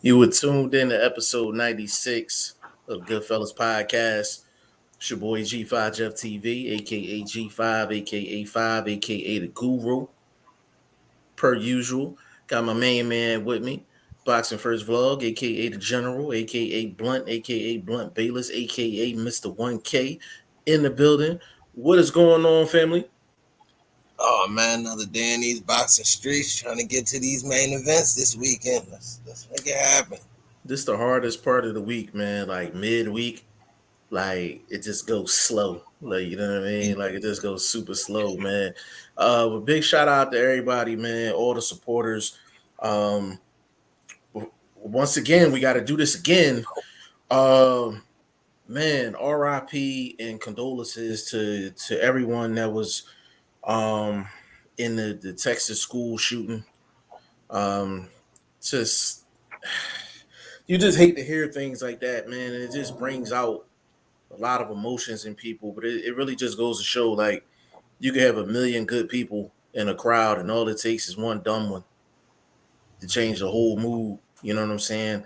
You were tuned in to episode 96 of Goodfellas Podcast. It's your boy G5 Jeff TV, aka G5, aka 5, aka the Guru. Per usual, got my main man with me, Boxing First Vlog, aka the General, aka Blunt, aka Blunt Bayless, aka Mr. 1K in the building. What is going on, family? Oh man, another day in these boxing streets trying to get to these main events this weekend. Let's make it happen. This the hardest part of the week, man. Like midweek, like it just goes slow. Like you know what I mean? Like it just goes super slow, man. But big shout out to everybody, man, all the supporters. Um Once again, we gotta do this again. Um Man, RIP and condolences to everyone that was um in the Texas school shooting. Um just you just hate to hear things like that, man, and it just brings out a lot of emotions in people, but it really just goes to show like you can have a million good people in a crowd, and all it takes is one dumb one to change the whole mood. You know what I'm saying?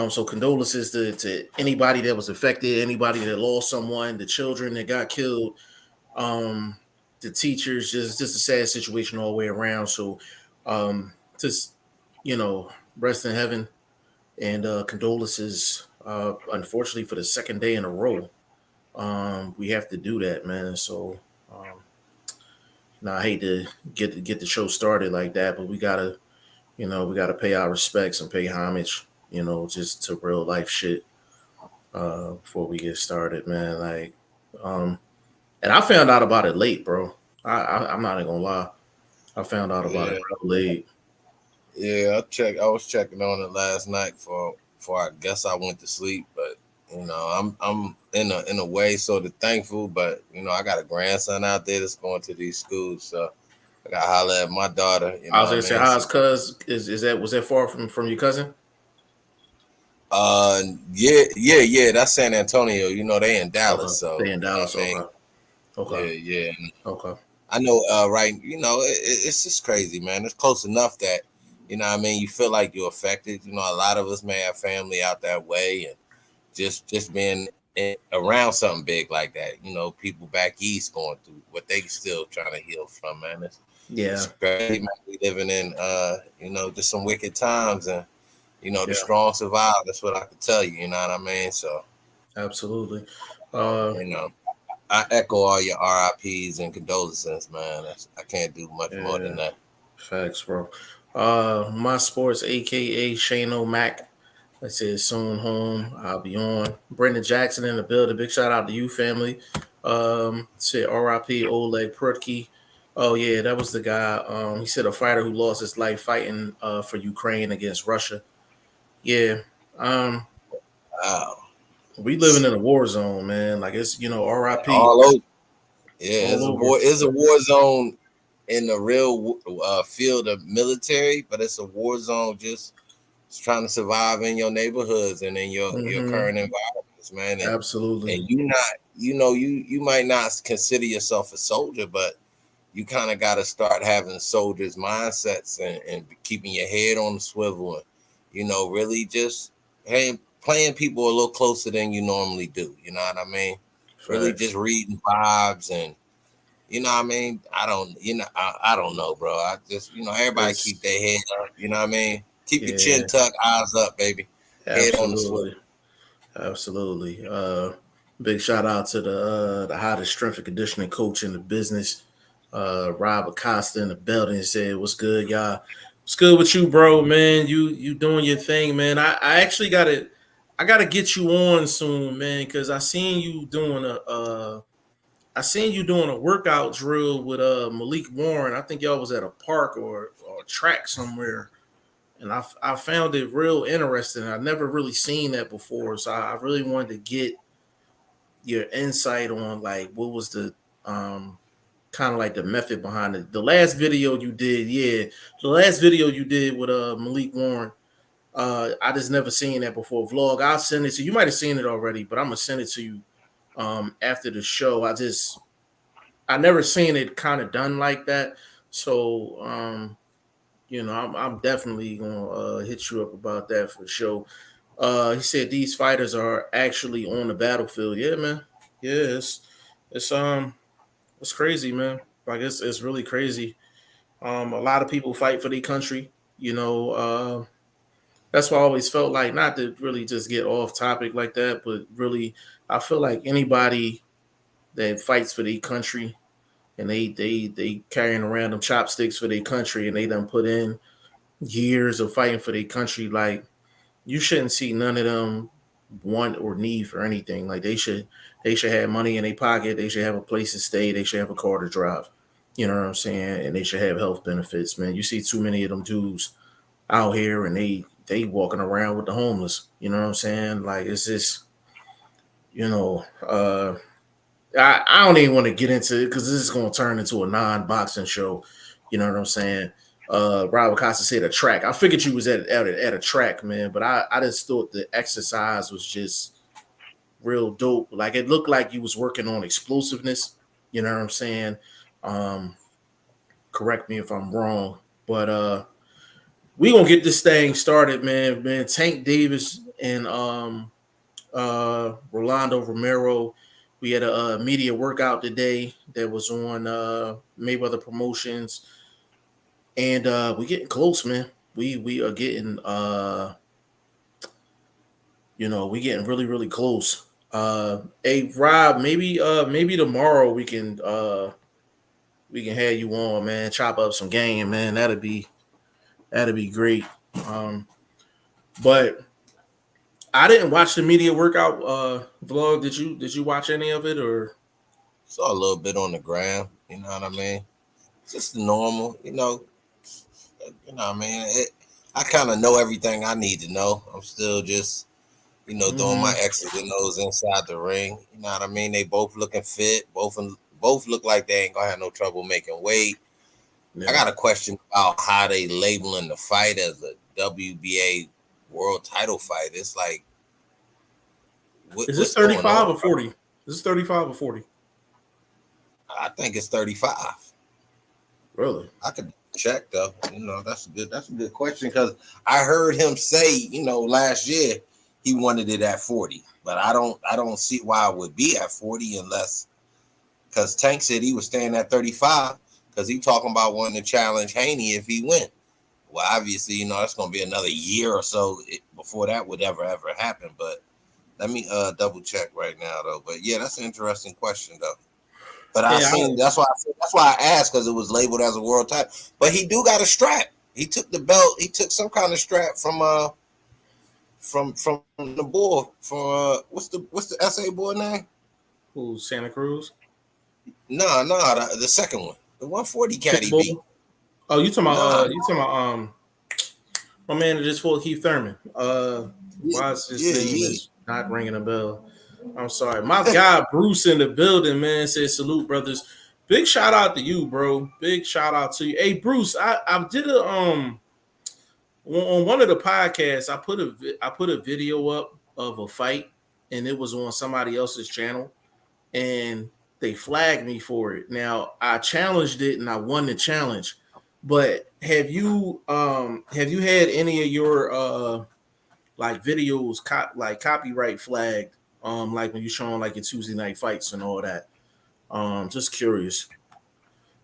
So condolences to anybody that was affected, anybody that lost someone, the children that got killed, um, the teachers. Just a sad situation all the way around. So just rest in heaven and condolences. Unfortunately, for the second day in a row, we have to do that, man. So now I hate to get the show started like that, but we gotta pay our respects and pay homage, just to real life shit before we get started, man. Like, um, and I found out about it late, bro. I'm not even gonna lie. I found out about it Yeah, real late. yeah. I was checking on it last night for I guess I went to sleep, but I'm in a way sort of thankful. But I got a grandson out there that's going to these schools, so I got to holler at my daughter. You I know was what I gonna say, mean? how's cuz is that was that far from your cousin? Yeah. That's San Antonio. They in Dallas, Okay, so they in you know Dallas. what I mean. Okay, okay, Yeah. okay. I know, right? It's just crazy, man. It's close enough that, what I mean, you feel like you're affected. A lot of us may have family out that way, and just being around something big like that. People back east going through what they still trying to heal from, man. It's Yeah, crazy, man. We living in, just some wicked times, and the yeah, strong survive. That's what I could tell you. You know what I mean? So, absolutely. Uh, you know. I echo all your RIPs and condolences, man. I can't do much more than yeah. that. Facts, bro. My sports, aka Shane O'Mac. I said soon home. I'll be on. Brendan Jackson in the building. Big shout out to you, family. Said R.I.P. Oleg Prudke. Oh yeah, that was the guy. He said a fighter who lost his life fighting for Ukraine against Russia. Yeah. Um, Wow. we living in a war zone, man. Like it's R.I.P. All over. Yeah, all it's a over. war. It's a war zone in the real field of military, but it's a war zone just trying to survive in your neighborhoods and in your Mm-hmm. current environments, man. Absolutely. And you not, you might not consider yourself a soldier, but you kind of got to start having soldiers mindsets and keeping your head on the swivel and really just playing people a little closer than you normally do. You know what I mean? Really Facts. just reading vibes and what I mean. I don't know, bro. I just everybody keep It's their head up. You know what I mean? Keep your chin yeah, tucked, eyes up, baby. Head on the swivel. absolutely. Absolutely. Big shout out to the hottest strength and conditioning coach in the business, Rob Acosta in the building. Said, "What's good, y'all? What's good with you, bro? Man, you doing your thing, man. I actually gotta get you on soon, man, because I seen you doing a workout drill with Malik Warren. I think y'all was at a park or a track somewhere, and I found it real interesting. I never really seen that before, so I really wanted to get your insight on like what was the um kind of like the method behind it. The last video you did, yeah, the last video you did with Malik Warren. I just never seen that before. Vlog, I'll send it to you. You might have seen it already, but I'm gonna send it to you after the show. I never seen it kind of done like that. So I'm definitely gonna hit you up about that for sure. He said these fighters are actually on the battlefield. Yeah, man. Yeah, it's it's crazy, man. Like it's really crazy. A lot of people fight for their country. That's why I always felt like, not to really just get off topic like that, but really, I feel like anybody that fights for their country and they carrying around them chopsticks for their country and they done put in years of fighting for their country, like you shouldn't see none of them want or need for anything. Like they should have money in their pocket. They should have a place to stay. They should have a car to drive. You know what I'm saying? And they should have health benefits, man. You see too many of them dudes out here and they walking around with the homeless. You know what I'm saying? Like it's just, you know, I don't even want to get into it because this is going to turn into a non-boxing show. You know what I'm saying? Robert Costa said a track. I figured you was at a track, man, but I just thought the exercise was just real dope. Like it looked like you was working on explosiveness. You know what I'm saying? Um, Correct me if I'm wrong, but we gonna get this thing started, man. Man, Tank Davis and Rolando Romero. We had a media workout today that was on Mayweather Promotions, and we getting close, man. We are getting we getting really really close. Hey Rob, maybe tomorrow we can have you on, man. Chop up some game, man. That'd be great. Um, but I didn't watch the media workout vlog. Did you watch any of it or? Saw a little bit on the gram. You know what I mean? Just the normal. What I mean. I kind of know everything I need to know. I'm still just doing my Mm-hmm. X's and O's inside the ring. You know what I mean? They both looking fit. Both look like they ain't gonna have no trouble making weight. I Yeah. got a question about how they labeling the fight as a WBA world title fight. It's like, Is this what's going 35 on, or bro? 40? Is this 35 or 40? I think it's 35. Really? I could check though. That's a good question because I heard him say, last year he wanted it at 40, but I don't see why it would be at 40 unless because Tank said he was staying at 35 because he talking about wanting to challenge Haney if he win. Well, obviously, that's gonna be another year or so before that would ever happen. But let me double check right now though. But yeah, that's an interesting question though. But I Yeah. seen that's why I asked because it was labeled as a world title. But he do got a strap. He took the belt. He took some kind of strap from the boy from what's the SA boy name? Who's Santa Cruz? No, the second one, the 140 caddy beat. Pitbull. Oh, Nah, you talking about my man that just fought Keith Thurman. yeah, Why is his yeah, name yeah. is not ringing a bell? I'm sorry. My guy Bruce in the building, man, says salute, brothers. Big shout out to you, bro. Big shout out to you. Hey, Bruce, I did a on one of the podcasts. I put a video up of a fight, and it was on somebody else's channel, and they flagged me for it. Now I challenged it and I won the challenge. But have you had any of your like videos like copyright flagged, like when you're showing like your Tuesday night fights and all that? Just curious.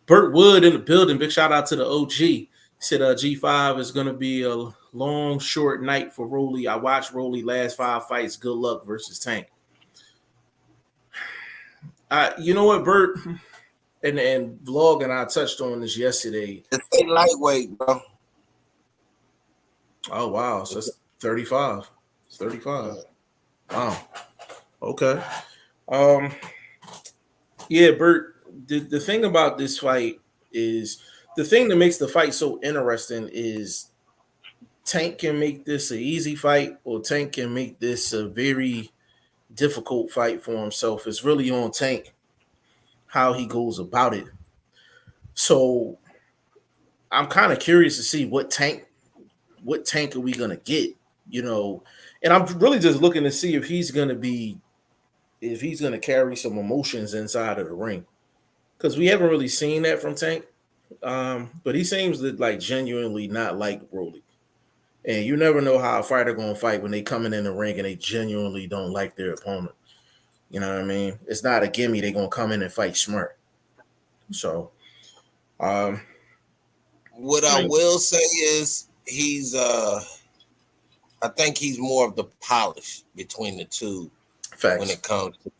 Burt Wood in the building. Big shout out to the OG. Said G5 is gonna be a long, short night for Rolly. I watched Rolly last 5 fights. Good luck versus Tank. You know what, Burt? And vlog and I touched on this yesterday. It's a lightweight, bro. Oh wow, so it's 35. It's 35. Wow. Okay. Um yeah, Bert, the thing about this fight is the thing that makes the fight so interesting is Tank can make this an easy fight or Tank can make this a very difficult fight for himself. It's really on Tank how he goes about it. So I'm kind of curious to see what tank are we gonna get, you know? And I'm really just looking to see if he's gonna carry some emotions inside of the ring because we haven't really seen that from Tank. But he seems to like genuinely not like Broly. And you never know how a fighter gonna fight when they coming in the ring and they genuinely don't like their opponent. You know what I mean? It's not a gimme. They gonna come in and fight smart. So, um, What I I mean, will say is I think he's more of the polish between the two when facts. it comes to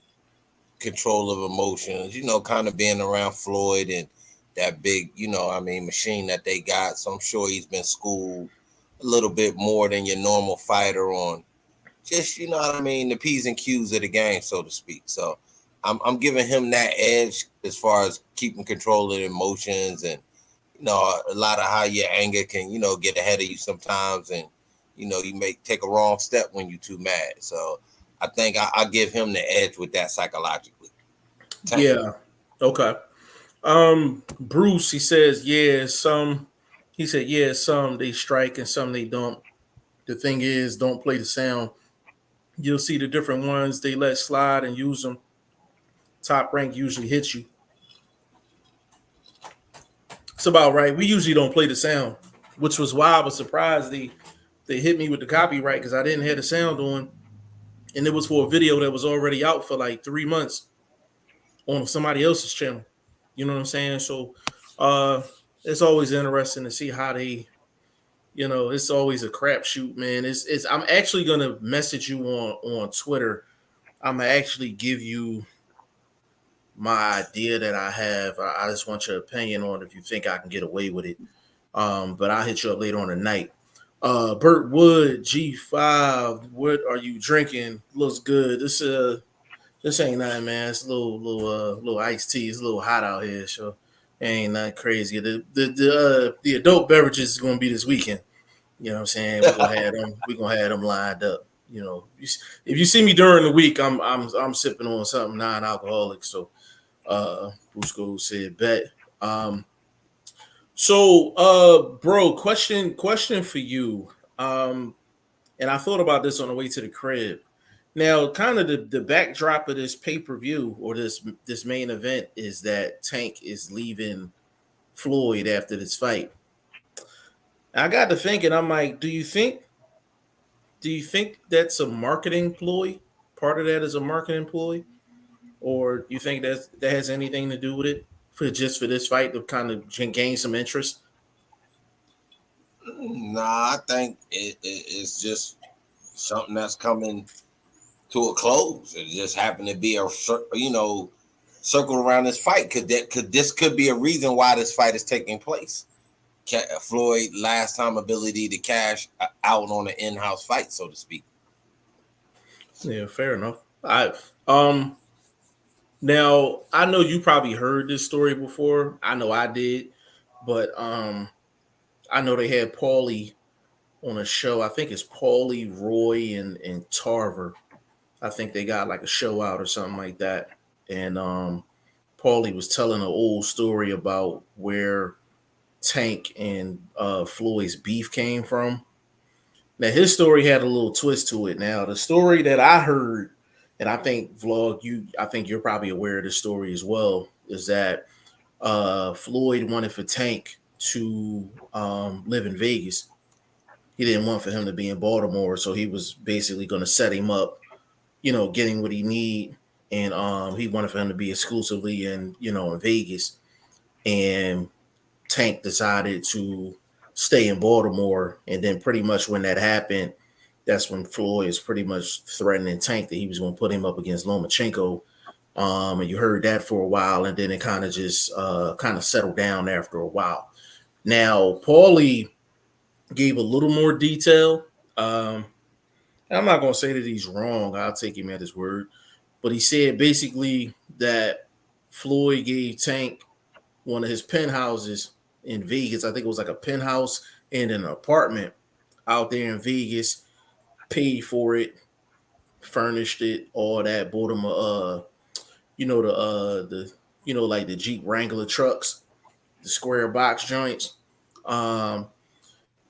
control of emotions, kind of being around Floyd and that big, machine that they got. So I'm sure he's been schooled a little bit more than your normal fighter on just, the P's and Q's of the game, so to speak. So I'm giving him that edge as far as keeping control of the emotions and, a lot of how your anger can, get ahead of you sometimes. And, you may take a wrong step when you're too mad. So I think I'll give him the edge with that psychologically. Tank. Yeah. Okay. Bruce, he says, yeah, some. He said, yeah, some they strike and some they don't. The thing is, don't play the sound. You'll see the different ones they let slide and use them. Top rank usually hits you. It's about right. We usually don't play the sound, which was why I was surprised they hit me with the copyright because I didn't have the sound on, and it was for a video that was already out for like 3 months on somebody else's channel. You know what I'm saying? So, uh, it's always interesting to see how they. It's always a crapshoot, man. It's. I'm actually gonna message you on Twitter. I'm gonna actually give you my idea that I have. I just want your opinion on if you think I can get away with it. But I'll hit you up later on tonight. Burt Wood G5. What are you drinking? Looks good. This ain't nothing, man. It's a little iced tea. It's a little hot out here, so it ain't nothing crazy. The adult beverages is gonna be this weekend. You know what I'm saying? We're gonna have them. We're gonna have them lined up. If you see me during the week, I'm sipping on something non-alcoholic. So, Busco said bet. Um, bro, question for you. Um, and I thought about this on the way to the crib. Now, kind of the backdrop of this pay per view or this main event is that Tank is leaving Floyd after this fight. I got to thinking, I'm like, do you think that's a marketing ploy? Part of that is a marketing ploy, or do you think that has anything to do with it for this fight to kind of gain some interest? Nah, I think it's just something that's coming to a close. It just happened to be circle around this fight. Could be a reason why this fight is taking place. Floyd last time ability to cash out on an in-house fight, so to speak. Yeah, fair enough. Um now I know you probably heard this story before. I know I did, but I know they had Paulie on a show. I think it's Paulie, Roy, and Tarver. I think they got like a show out or something like that. And Paulie was telling an old story about where Tank and Floyd's beef came from. Now his story had a little twist to it. Now the story that I heard, and I think vlog I think you're probably aware of this story as well, is that Floyd wanted for Tank to live in Vegas. He didn't want for him to be in Baltimore, so he was basically going to set him up, getting what he need, and he wanted for him to be exclusively in Vegas. And Tank decided to stay in Baltimore, and then pretty much when that happened, that's when Floyd is pretty much threatening Tank that he was going to put him up against Lomachenko. And you heard that for a while, and then it kind of just kind of settled down after a while. Now, Paulie gave a little more detail. I'm not going to say that he's wrong. I'll take him at his word. But he said basically that Floyd gave Tank one of his penthouses in Vegas. I think it was like a penthouse and an apartment out there in Vegas. Paid for it, furnished it, all that. Bought him like the Jeep Wrangler trucks, the square box joints. Um,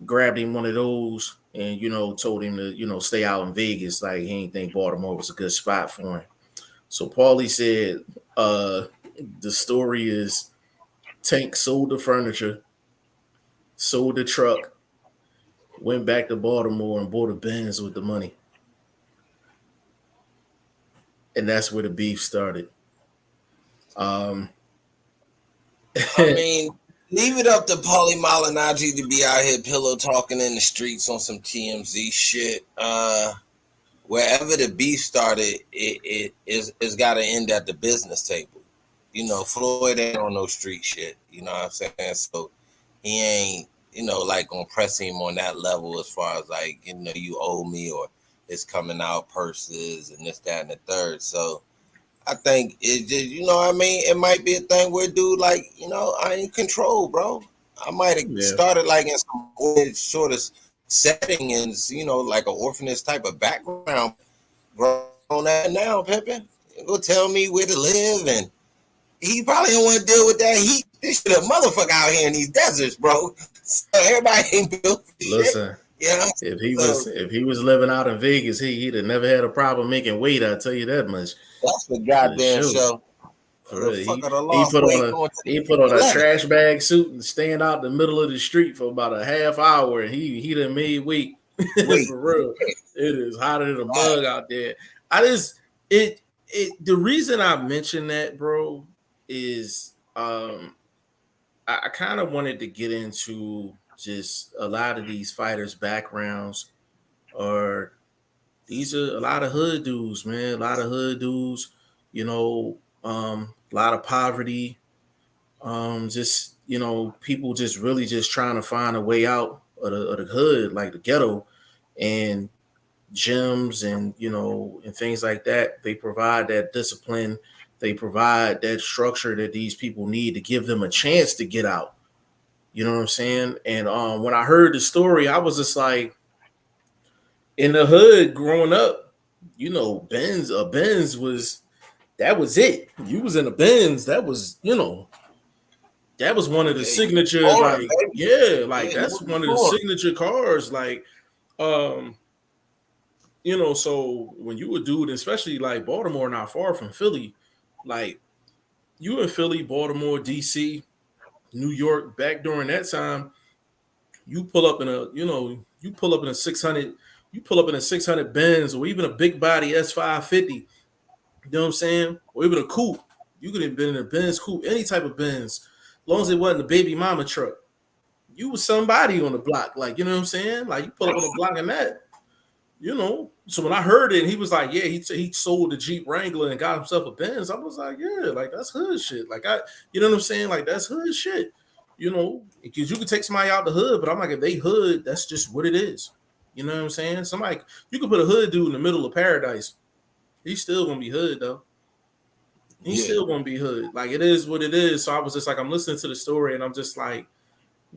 Grabbed him one of those and told him to stay out in Vegas. Like he didn't think Baltimore was a good spot for him. So Paulie said the story is Tank sold the furniture, sold the truck, went back to Baltimore and bought a Benz with the money. And that's where the beef started. Um, I mean, leave it up to Paulie Malignaggi to be out here pillow talking in the streets on some TMZ shit. Wherever the beef started, it's got to end at the business table. You know, Floyd ain't on no street shit. You know what I'm saying? So he ain't, like gonna press him on that level as far as like, you owe me or it's coming out purses and this, that, and the third. So I think it just, what I mean? It might be a thing where dude, like, I ain't control, bro. I might have yeah. started like in some sort of setting and, like an orphanage type of background. Grown on that now, Pippin. Go tell me where to live, and he probably don't want to deal with that heat. This shit a motherfucker out here in these deserts, bro. So everybody ain't built for shit. Listen, You know? if he was living out in Vegas, he'd have never had a problem making weight. I'll tell you that much. That's the For goddamn sure. show. For The real. fuck of the He lost put weight on a going he to put on a 11. trash bag suit and stand out in the middle of the street for about a half hour, and he done made weight. Wait. For real. It is hotter than a mug out there. I just the reason I mentioned that, bro, is I kind of wanted to get into just a lot of these fighters' backgrounds, or these are a lot of hood dudes, man. A lot of hood dudes, a lot of poverty. Just people just really just trying to find a way out of the hood, like the ghetto, and gyms and and things like that. They provide that discipline. They provide that structure that these people need to give them a chance to get out. You know what I'm saying? And when I heard the story, I was just like, in the hood growing up, Benz was that was it. You was in a Benz, that was one of the Yeah, you signature, foreign, like, baby. yeah, like Yeah, you that's one of the foreign. signature cars. Like, um, so when you a dude, especially like Baltimore, not far from Philly, like you in Philly, Baltimore, DC, New York, back during that time, you pull up in a, you pull up in a 600, you pull up in a 600 Benz or even a big body S550. You know what I'm saying? Or even a coupe. You could have been in a Benz coupe, any type of Benz, as long as it wasn't a baby mama truck. You was somebody on the block, like, you know what I'm saying? Like, you pull up on the block in that, So when I heard it, and he was like, yeah, he sold the Jeep Wrangler and got himself a Benz. I was like, yeah, like that's hood shit. Like you know what I'm saying? Like that's hood shit. Because you could take somebody out the hood, but I'm like, if they hood, that's just what it is. You know what I'm saying? Somebody, you could put a hood dude in the middle of paradise. He's still gonna be hood though. He's Yeah. still gonna be hood. Like it is what it is. So I was just like, I'm listening to the story, and I'm just like,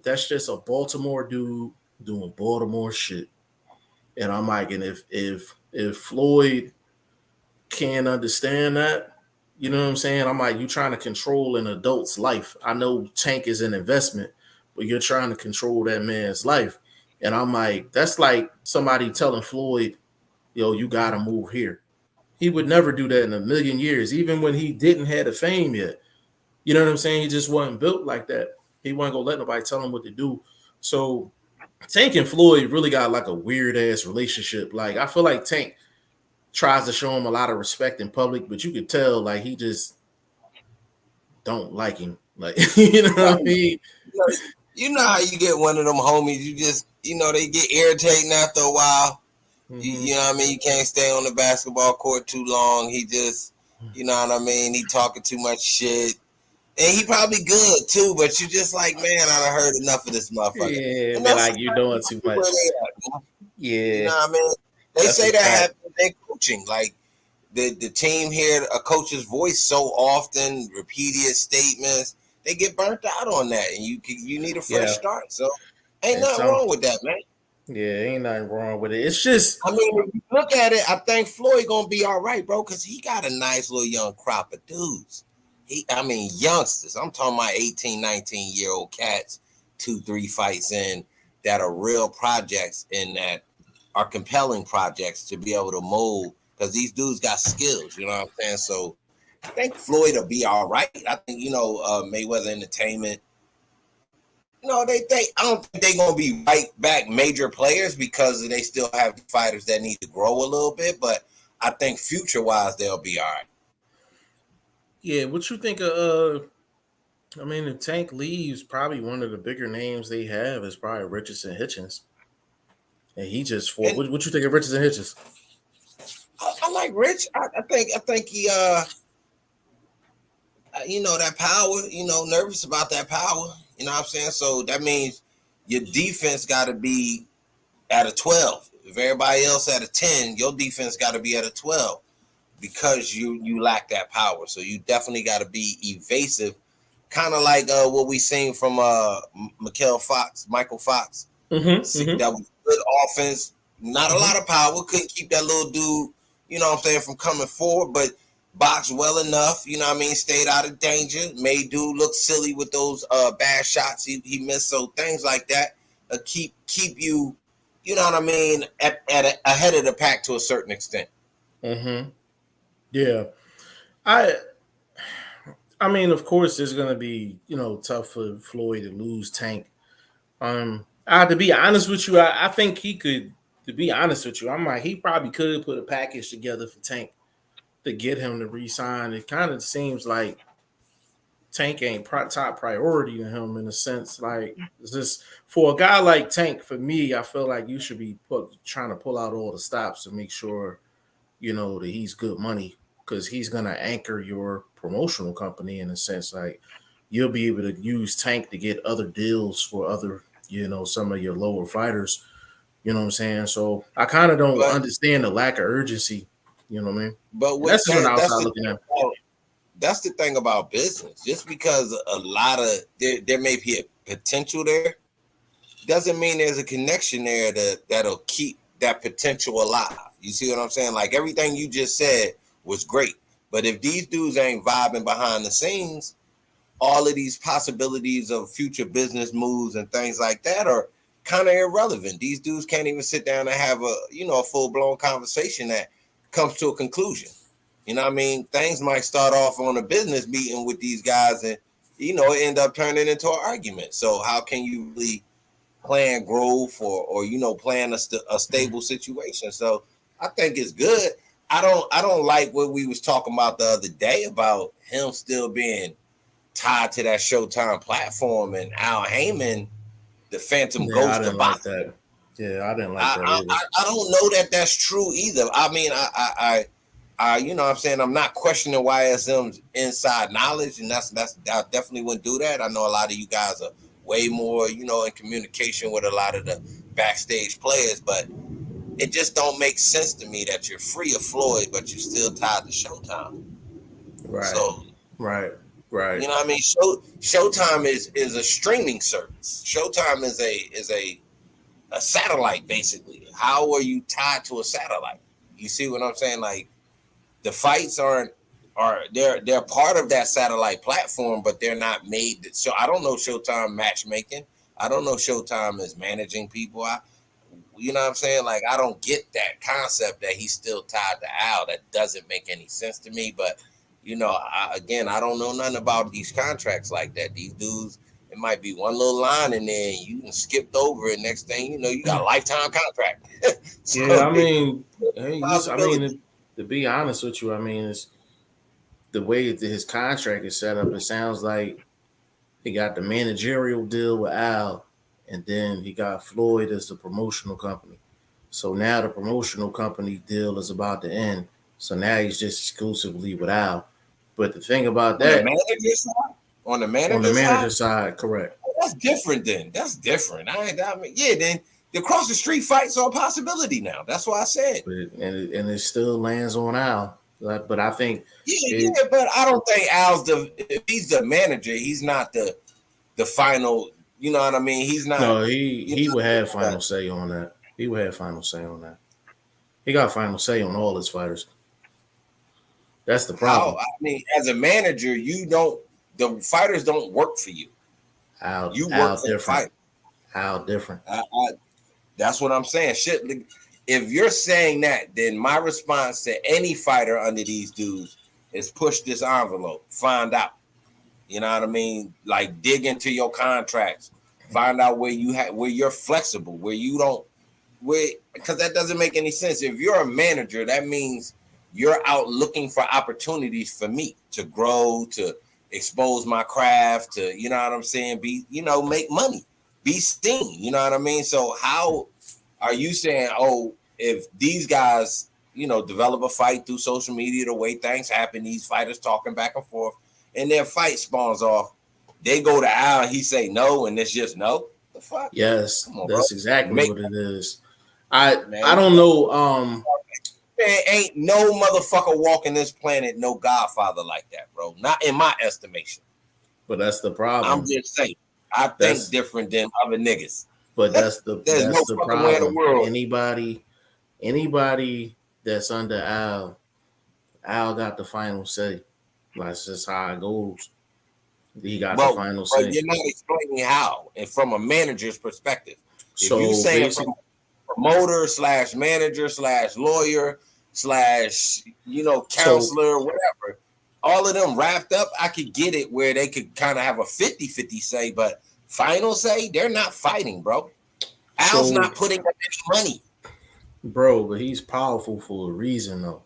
that's just a Baltimore dude doing Baltimore shit. And I'm like, and if Floyd can't understand that, you know what I'm saying? I'm like, you trying to control an adult's life. I know Tank is an investment, but you're trying to control that man's life. And I'm like, that's like somebody telling Floyd, yo, you gotta move here. He would never do that in a million years, even when he didn't have the fame yet. You know what I'm saying? He just wasn't built like that. He wasn't gonna let nobody tell him what to do. So Tank and Floyd really got like a weird ass relationship. Like I feel like Tank tries to show him a lot of respect in public, but you could tell like he just don't like him. Like you know what I mean? You know how you get one of them homies, you just, they get irritating after a while. Mm-hmm. You know what I mean? You can't stay on the basketball court too long. He just, you know what I mean? He talking too much shit. And he probably good too, but you just like, man, I done heard enough of this motherfucker. Yeah, And be that's like you doing too where much. they at, man. You Yeah, know what I mean? They that's a say that fact. happens in coaching. Like the team hear a coach's voice so often, repeated statements, they get burnt out on that, and you need a fresh Yeah, start. So ain't and nothing some wrong with that, man. yeah, ain't nothing wrong with it. It's just I mean, if you look at it, I think Floyd gonna be all right, bro, because he got a nice little young crop of dudes. I mean, youngsters. I'm talking about 18, 19-year-old cats, 2, 3 fights in that are real projects and that are compelling projects to be able to mold because these dudes got skills. You know what I'm saying? So I think Floyd will be all right. I think Mayweather Entertainment. I don't think they're gonna be right back major players because they still have fighters that need to grow a little bit. But I think future wise they'll be all right. Yeah, what you think of? I mean, if Tank leaves, probably one of the bigger names they have is probably Richardson Hitchens, and he just fought. And What you think of Richardson Hitchens? I like Rich. I think he that power. Nervous about that power. You know what I'm saying? So that means your defense got to be at a 12. If everybody else at a 10, your defense got to be at a 12 because you lack that power. So you definitely got to be evasive, kind of like what we seen from Michael Fox. Mm-hmm, See, mm-hmm. that was good offense, not a lot of power. Couldn't keep that little dude, from coming forward, but boxed well enough. You know what I mean? Stayed out of danger. Made dude look silly with those bad shots he missed. So things like that keep you, you know what I mean, ahead of the pack to a certain extent. Mm-hmm. Yeah, I I mean, of course, it's gonna be tough for Floyd to lose Tank. To be honest with you, I think he could. To be honest with you, I'm like he probably could put a package together for Tank to get him to resign. It kind of seems like Tank ain't top priority to him in a sense. Like it's just for a guy like Tank, for me, I feel like you should be trying to pull out all the stops to make sure that he's good money because he's gonna anchor your promotional company in a sense. Like you'll be able to use Tank to get other deals for other some of your lower fighters. You know what I'm saying? So I kind of don't But understand the lack of urgency. You know what I mean? but And with that's just an Tank, outside looking at. that's the thing about business. Just because a lot of there may be a potential there, doesn't mean there's a connection there that'll keep that potential alive. You see what I'm saying? Like everything you just said was great, but if these dudes ain't vibing behind the scenes, all of these possibilities of future business moves and things like that are kind of irrelevant. These dudes can't even sit down and have a full blown conversation that comes to a conclusion. You know what I mean? Things might start off on a business meeting with these guys and it end up turning into an argument. So how can you really plan growth or plan a stable situation? So I think it's good. I don't like what we was talking about the other day about him still being tied to that Showtime platform and Al Heyman, the Phantom Yeah, I Ghost of didn't like boxing. that. Yeah, I didn't like I, that I either. I don't know that that's true either. I mean, you know what I'm saying, I'm not questioning YSM's inside knowledge, and that's I definitely wouldn't do that. I know a lot of you guys are way more in communication with a lot of the backstage players, but it just don't make sense to me that you're free of Floyd, but you're still tied to Showtime. Right, So right, right. you know what I mean? Showtime is a streaming service. Showtime is a satellite basically. How are you tied to a satellite? You see what I'm saying? Like the fights they're part of that satellite platform, but they're not made. So I don't know Showtime matchmaking. I don't know Showtime is managing people. You know what I'm saying? Like I don't get that concept that he's still tied to Al. That doesn't make any sense to me. But I don't know nothing about these contracts like that. These dudes, it might be one little line in there, and you can skipped over it. Next thing you know, you got a lifetime contract. Yeah, So I mean, I mean, possibility. to be honest with you, I mean, it's the way that his contract is set up. It sounds like he got the managerial deal with Al, and then he got Floyd as the promotional company. So now the promotional company deal is about to end. So now he's just exclusively with Al. But the thing about On the that, manager side, on the on the manager manager side, side, correct. that's different. Then that's different. I mean, yeah. Then the cross the street fights are a possibility now. That's why I said. But it still lands on Al. But I think Yeah, it. yeah, but I don't think Al's if he's the manager, he's not the final. You know what I mean? He's not. No, he You he would have know, final say on that. He would have final say on that. He got final say on all his fighters. That's the how? problem. I mean, as a manager, you don't. The fighters don't work for you. Al You work Al for the different. fighter. Al different. That's what I'm saying. Shit. If you're saying that, then my response to any fighter under these dudes is push this envelope, find out. You know what I mean? Like dig into your contracts, find out where where you're flexible, where you don't, where, because that doesn't make any sense. If you're a manager, that means you're out looking for opportunities for me to grow, to expose my craft, to, you know what I'm saying, be, you know, make money, be seen. You know what I mean? So how are you saying, oh, if these guys, you know, develop a fight through social media, the way things happen, these fighters talking back and forth, and their fight spawns off, they go to Al and he say no, and it's just no. The fuck? Yes, Come on, bro. that's exactly Make what it is. I man, don't know. there ain't no motherfucker walking this planet, no Godfather like that, bro. Not in my estimation. But that's the I'm problem. just saying, I think That's different than other niggas. but There's no that's the fucking way in the problem. world. Anybody that's under Al got the final say. That's just how it goes. He got the Well, final but say. you're not explaining how, and from a manager's perspective. If you So saying basic. from promoter slash manager slash lawyer slash, you know, So counselor, whatever, all of them wrapped up, I could get it where they could kind of have a 50-50 say, but final say, they're not fighting, bro. Al's so not putting up any money. bro, but he's powerful for a reason though.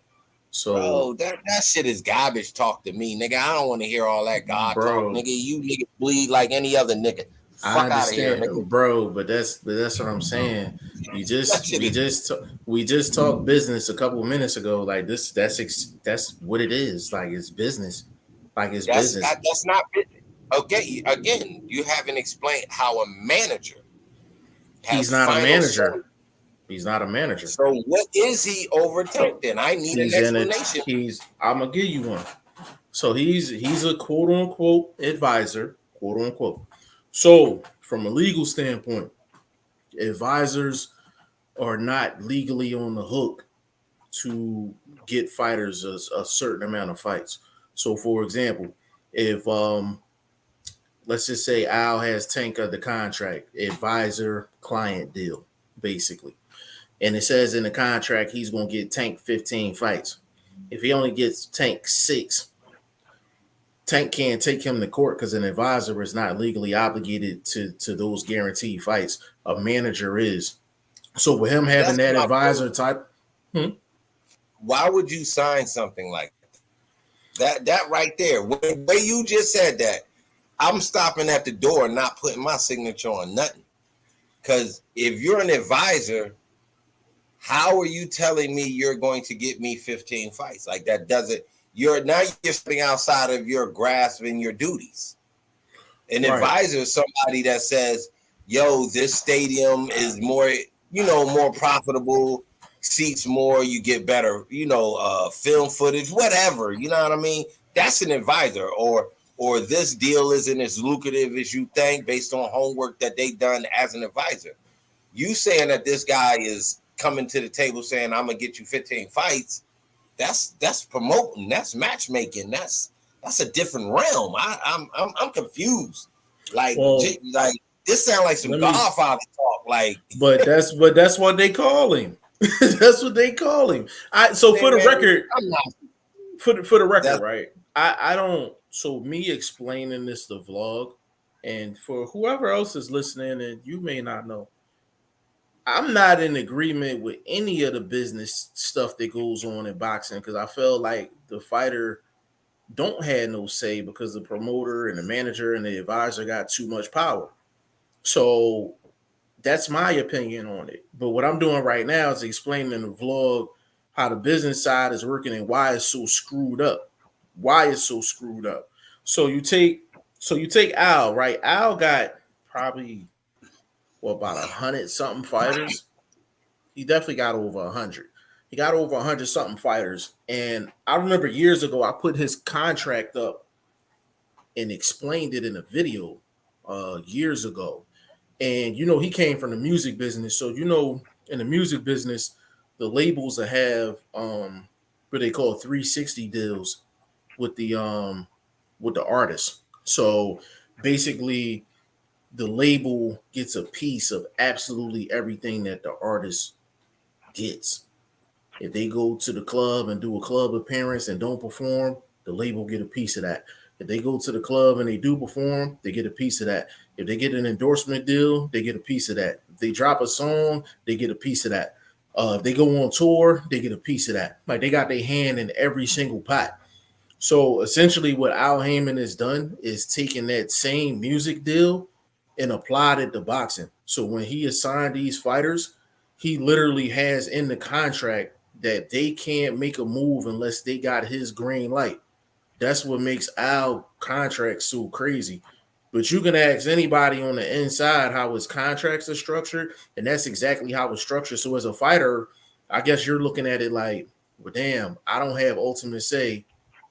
So Bro, that shit is garbage talk to me, nigga. I don't want to hear all that God talk, bro, nigga. You nigga bleed like any other nigga. I Fuck out of here, nigga. understand, bro, but that's what I'm saying. You That just shit is we just talked business a couple of minutes ago. Like this, that's what it is. Like it's business. Like it's business. that's not okay. Again, you haven't explained how a manager He's has not a final say. manager. He's not a manager. So what is he overtake then? I need an He's in it. explanation. He's. I'm gonna give you one. So he's a quote unquote advisor, quote unquote. So from a legal standpoint, advisors are not legally on the hook to get fighters a certain amount of fights. So for example, if let's just say Al has Tank under contract, advisor client deal, basically. And it says in the contract he's gonna get Tank 15 fights. If he only gets Tank 6, Tank can't take him to court because an advisor is not legally obligated to those guaranteed fights. A manager is. So with him having That's that my point. advisor type, Why would you sign something like that? That right there, when the way you just said that, I'm stopping at the door and not putting my signature on nothing. Because if you're an advisor, how are you telling me you're going to get me 15 fights? Like that doesn't. You're stepping outside of your grasp and your duties. An right? advisor is somebody that says, yo, this stadium is more, you know, more profitable, seats more, you get better, you know, film footage, whatever. You know what I mean? That's an advisor. Or this deal isn't as lucrative as you think based on homework that they done as an advisor. You saying that this guy is coming to the table saying, I'm gonna get you 15 fights, that's promoting, that's matchmaking, that's a different realm. I'm confused. Well, Like this sounds like some let me. Godfather talk. Like, But that's what they call him. That's what they call him. I so for the man, record, I'm not. for the record, That right? I don't. So me explaining this the vlog, and for whoever else is listening, and you may not know, I'm not in agreement with any of the business stuff that goes on in boxing because I feel like the fighter don't have no say because the promoter and the manager and the advisor got too much power. So that's my opinion on it. But what I'm doing right now is explaining in the vlog how the business side is working and why it's so screwed up. Why it's so screwed up. So you take Al, right? Al got probably about 100 something fighters. He definitely got over 100. He got over 100 something fighters. And I remember years ago I put his contract up and explained it in a video years ago. And he came from the music business, so in the music business, the labels that have what they call 360 deals with the artist. So basically, the label gets a piece of absolutely everything that the artist gets. If they go to the club and do a club appearance and don't perform, the label get a piece of that. If they go to the club and they do perform, they get a piece of that. If they get an endorsement deal, they get a piece of that. If they drop a song, they get a piece of that. If they go on tour, they get a piece of that. Like they got their hand in every single pot. So essentially, what Al Heyman has done is taken that same music deal and applied it to boxing. So when he assigned these fighters, he literally has in the contract that they can't make a move unless they got his green light. That's what makes Al contract so crazy. But you can ask anybody on the inside how his contracts are structured, and that's exactly how it's structured. So as a fighter, I guess you're looking at it like, well, damn, I don't have ultimate say,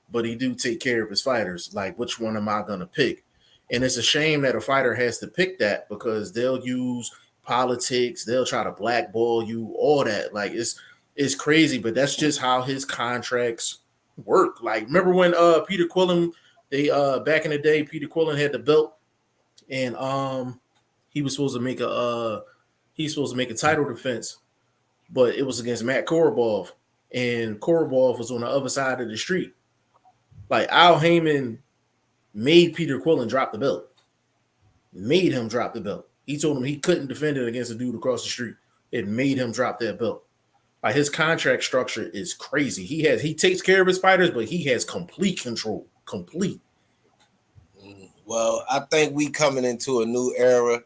but he do take care of his fighters. Like, which one am I gonna pick? And it's a shame that a fighter has to pick that because they'll use politics, they'll try to blackball you, all that. Like it's crazy, but that's just how his contracts work. Like, remember when Peter Quillen, they back in the day, Peter Quillen had the belt and he was supposed to make a he's supposed to make a title defense, but it was against Matt Korobov, and Korobov was on the other side of the street. Like Al Heyman made Peter Quillen drop the belt. Made him drop the belt. He told him he couldn't defend it against a dude across the street. It made him drop that belt. Like his contract structure is crazy. He takes care of his fighters, but he has complete control. Complete. Well, I think we coming into a new era.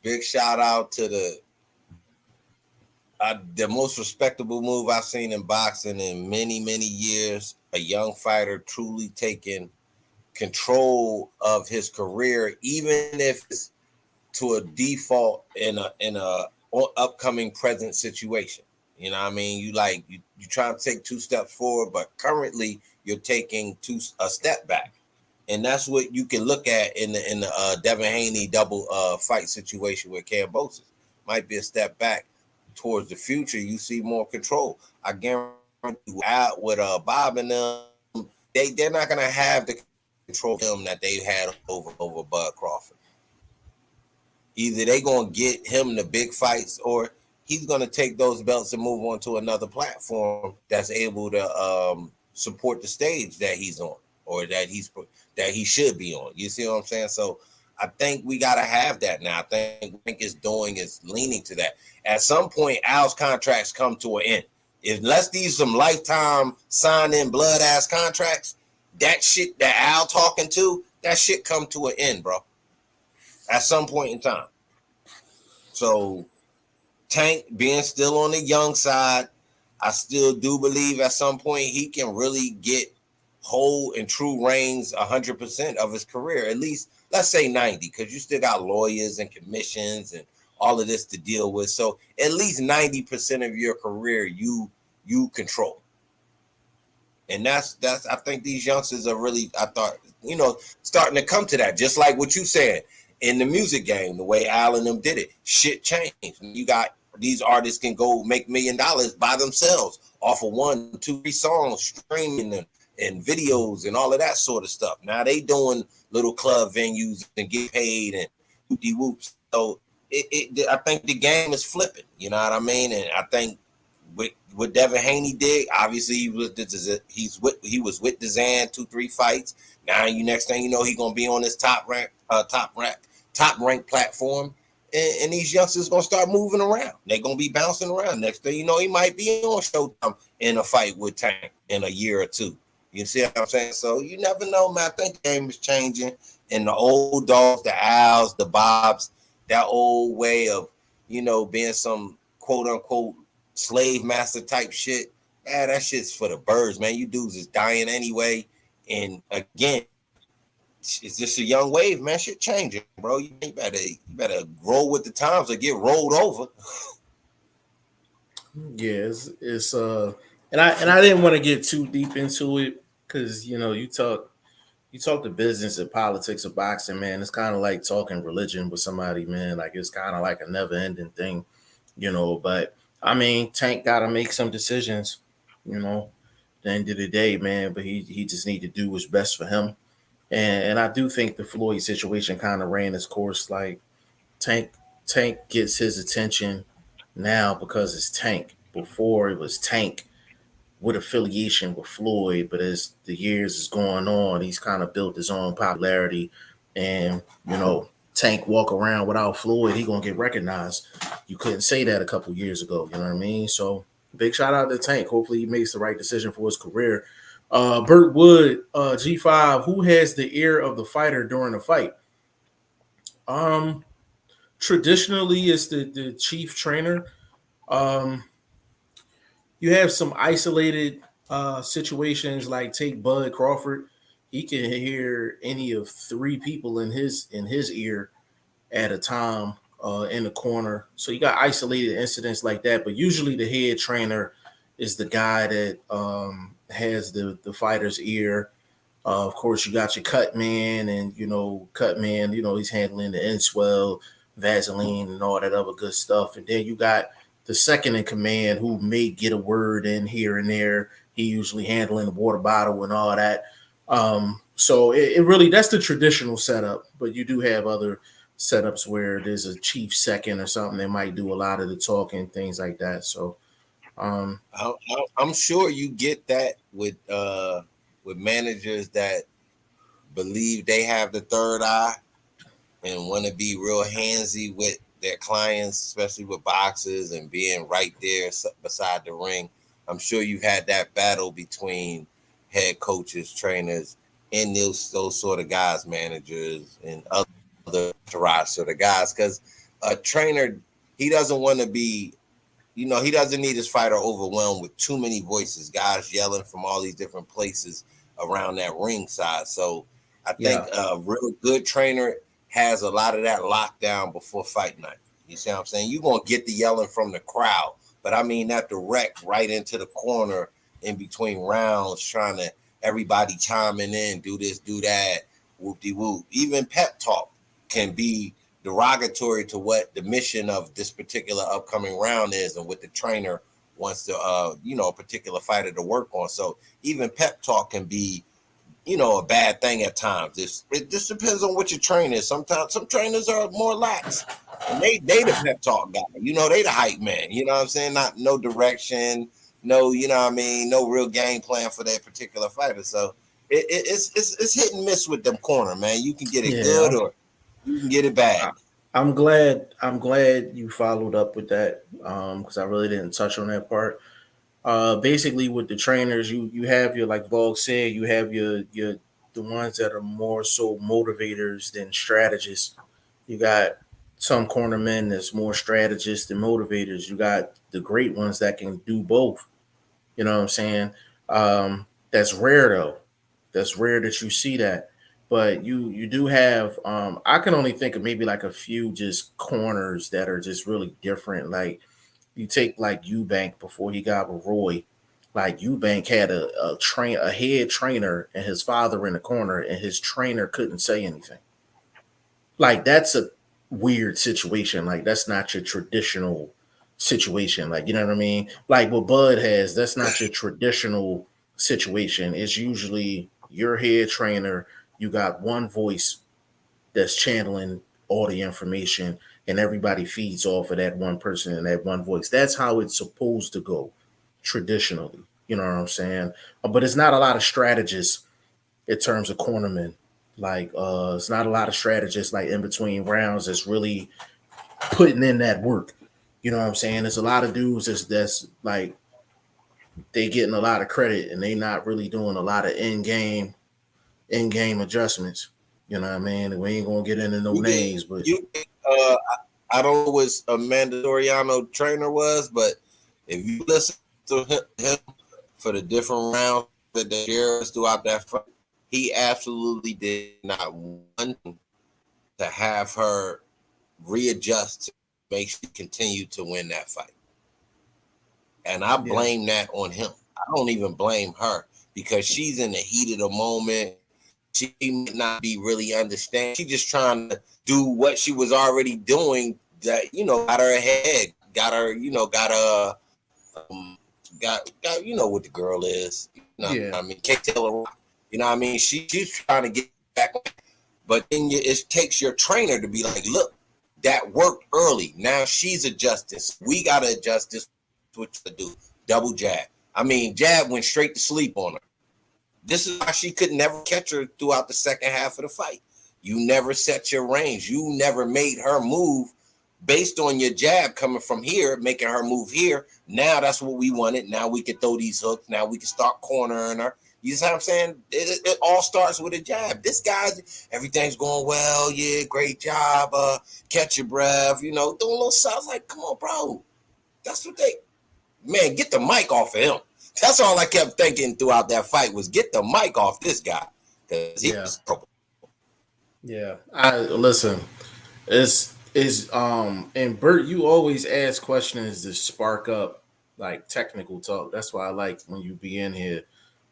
Big shout out to the most respectable move I've seen in boxing in many years. A young fighter truly taking control of his career, even if it's to a default in a upcoming present situation. You know what I mean? You try to take 2 steps forward, but currently you're taking a step back. And that's what you can look at in the Devin Haney double fight situation with Kambosos. Might be a step back towards the future. You see more control. I guarantee you out with Bob and them, they're not gonna have the control of him that they had over Bud Crawford. Either they gonna get him the big fights, or he's gonna take those belts and move on to another platform that's able to support the stage that he's on, or that he should be on. You see what I'm saying? So I think we gotta have that now. I think is leaning to that. At some point, Al's contracts come to an end. Unless these some lifetime sign in blood ass contracts, that shit that Al talking to, that shit come to an end, bro. At some point in time. So Tank being still on the young side, I still do believe at some point he can really get whole and true reigns 100% of his career. At least let's say 90, because you still got lawyers and commissions and all of this to deal with. So at least 90% of your career you control. And that's I think these youngsters are really, I thought, starting to come to that. Just like what you said in the music game, the way Al and them did it, shit changed. You got these artists can go make $1 million by themselves off of 1, 2, 3 songs, streaming them and videos and all of that sort of stuff. Now they doing little club venues and get paid and whoopty whoops. So I think the game is flipping. You know what I mean? And I think what Devin Haney did, obviously he was with Dezan 2-3 fights. Now next thing you know, he's gonna be on this top ranked platform, and these youngsters gonna start moving around. They're gonna be bouncing around. Next thing you know, he might be on Showtime in a fight with Tank in a year or two. You see what I'm saying? So you never know, man. I think the game is changing, and the old dogs, the Als, the Bobs, that old way of being some quote unquote slave master type shit. That shit's for the birds, man. You dudes is dying anyway. And again, it's just a young wave, man. Shit changing, bro. You better roll with the times or get rolled over. Yeah, it's and I didn't want to get too deep into it because you talk the business and politics of boxing, man. It's kind of like talking religion with somebody, man. Like it's kind of like a never ending thing, But I mean, Tank got to make some decisions, At the end of the day, man. But he just need to do what's best for him. And I do think the Floyd situation kind of ran its course. Like Tank Tank gets his attention now because it's Tank. Before it was Tank with affiliation with Floyd, but as the years is going on, he's kind of built his own popularity. And Tank walk around without Floyd, he gonna get recognized. You couldn't say that a couple years ago. You know what I mean? So big shout out to Tank. Hopefully he makes the right decision for his career. Burt Wood, G5. Who has the ear of the fighter during the fight? Um, Traditionally, it's the chief trainer. Um, you have some isolated situations like take Bud Crawford. He can hear any of three people in his ear at a time in the corner. So you got isolated incidents like that, but usually the head trainer is the guy that has the fighter's ear. Of course, you got your cut man, and cut man. He's handling the inswell, Vaseline, and all that other good stuff. And then you got the second in command who may get a word in here and there. He usually handling the water bottle and all that. So it really that's the traditional setup, but you do have other setups where there's a chief second or something that might do a lot of the talking, things like that. So um, I'm sure you get that with managers that believe they have the third eye and want to be real handsy with their clients, especially with boxers and being right there beside the ring. I'm sure you've had that battle between head coaches, trainers, and those sort of guys, managers, and other entourage sort of guys. Because a trainer, he doesn't want to be, he doesn't need his fighter overwhelmed with too many voices, guys yelling from all these different places around that ringside. So I think yeah, a really good trainer has a lot of that lockdown before fight night. You see what I'm saying? You're going to get the yelling from the crowd, but I mean that direct right into the corner in between rounds, trying to everybody chiming in, do this, do that, whoop-de-whoop. Even pep talk can be derogatory to what the mission of this particular upcoming round is and what the trainer wants to, a particular fighter to work on. So even pep talk can be a bad thing at times. It just depends on what your trainer is. Sometimes some trainers are more lax, and they the pep talk guy. They the hype man. You know what I'm saying? Not no direction, no no real game plan for that particular fighter. So it's hit and miss with them corner, man. You can get it good yeah. or you can get it bad. I'm glad you followed up with that because I really didn't touch on that part. Basically with the trainers, you have your, like Vog said, you have your the ones that are more so motivators than strategists. You got some cornermen that's more strategists than motivators. You got the great ones that can do both. You know what I'm saying? That's rare though. That's rare that you see that. But you do have I can only think of maybe like a few just corners that are just really different. Like you take like Eubank before he got with Roy. Like Eubank had a head trainer and his father in the corner, and his trainer couldn't say anything. Like that's a weird situation. Like that's not your traditional situation. Like you know what I mean? Like what Bud has, that's not your traditional situation. It's usually your head trainer. You got one voice that's channeling all the information, and everybody feeds off of that one person and that one voice. That's how it's supposed to go traditionally. You know what I'm saying? But it's not a lot of strategists in terms of cornermen. Like it's not a lot of strategists like in between rounds that's really putting in that work. You know what I'm saying? There's a lot of dudes that's like they getting a lot of credit and they not really doing a lot of in game adjustments. You know what I mean? We ain't gonna get into no You get names, but you get, I don't know what Amanda Soriano trainer was, but if you listen to him for the different rounds that they shared throughout that fight, he absolutely did not want to have her readjust to make sure she continue to win that fight. And I yeah, blame that on him. I don't even blame her because she's in the heat of the moment. She might not be really understanding. She just trying to do what she was already doing that, got her ahead, got her, um, got what the girl is. yeah, I mean, Kate Taylor, I mean, she's trying to get back, but then it takes your trainer to be like, look, that worked early. Now she's adjusting. So we got to adjust this. What to do? Double jab. I mean, jab went straight to sleep on her. This is why she could never catch her throughout the second half of the fight. You never set your range. You never made her move based on your jab coming from here, making her move here. Now that's what we wanted. Now we can throw these hooks. Now we can start cornering her. You see what I'm saying? It all starts with a jab. This guy, everything's going well. Yeah, great job. Catch your breath. You know, doing little sounds like, come on, bro. That's what they, man, get the mic off of him. That's all I kept thinking throughout that fight was get the mic off this guy. Because he was trouble. Yeah. I listen, it's and Bert, you always ask questions to spark up like technical talk. That's why I like when you be in here.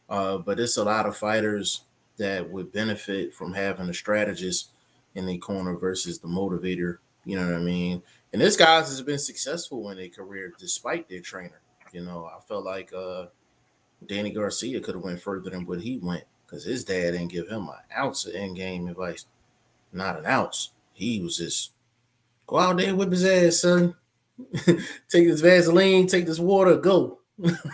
But it's a lot of fighters that would benefit from having a strategist in their corner versus the motivator. You know what I mean? And this guys has been successful in their career despite their trainer. You know, I felt like Danny Garcia could have went further than what he went because his dad didn't give him an ounce of in game advice, not an ounce. He was just go out there with his ass, son. Take this Vaseline, take this water, go.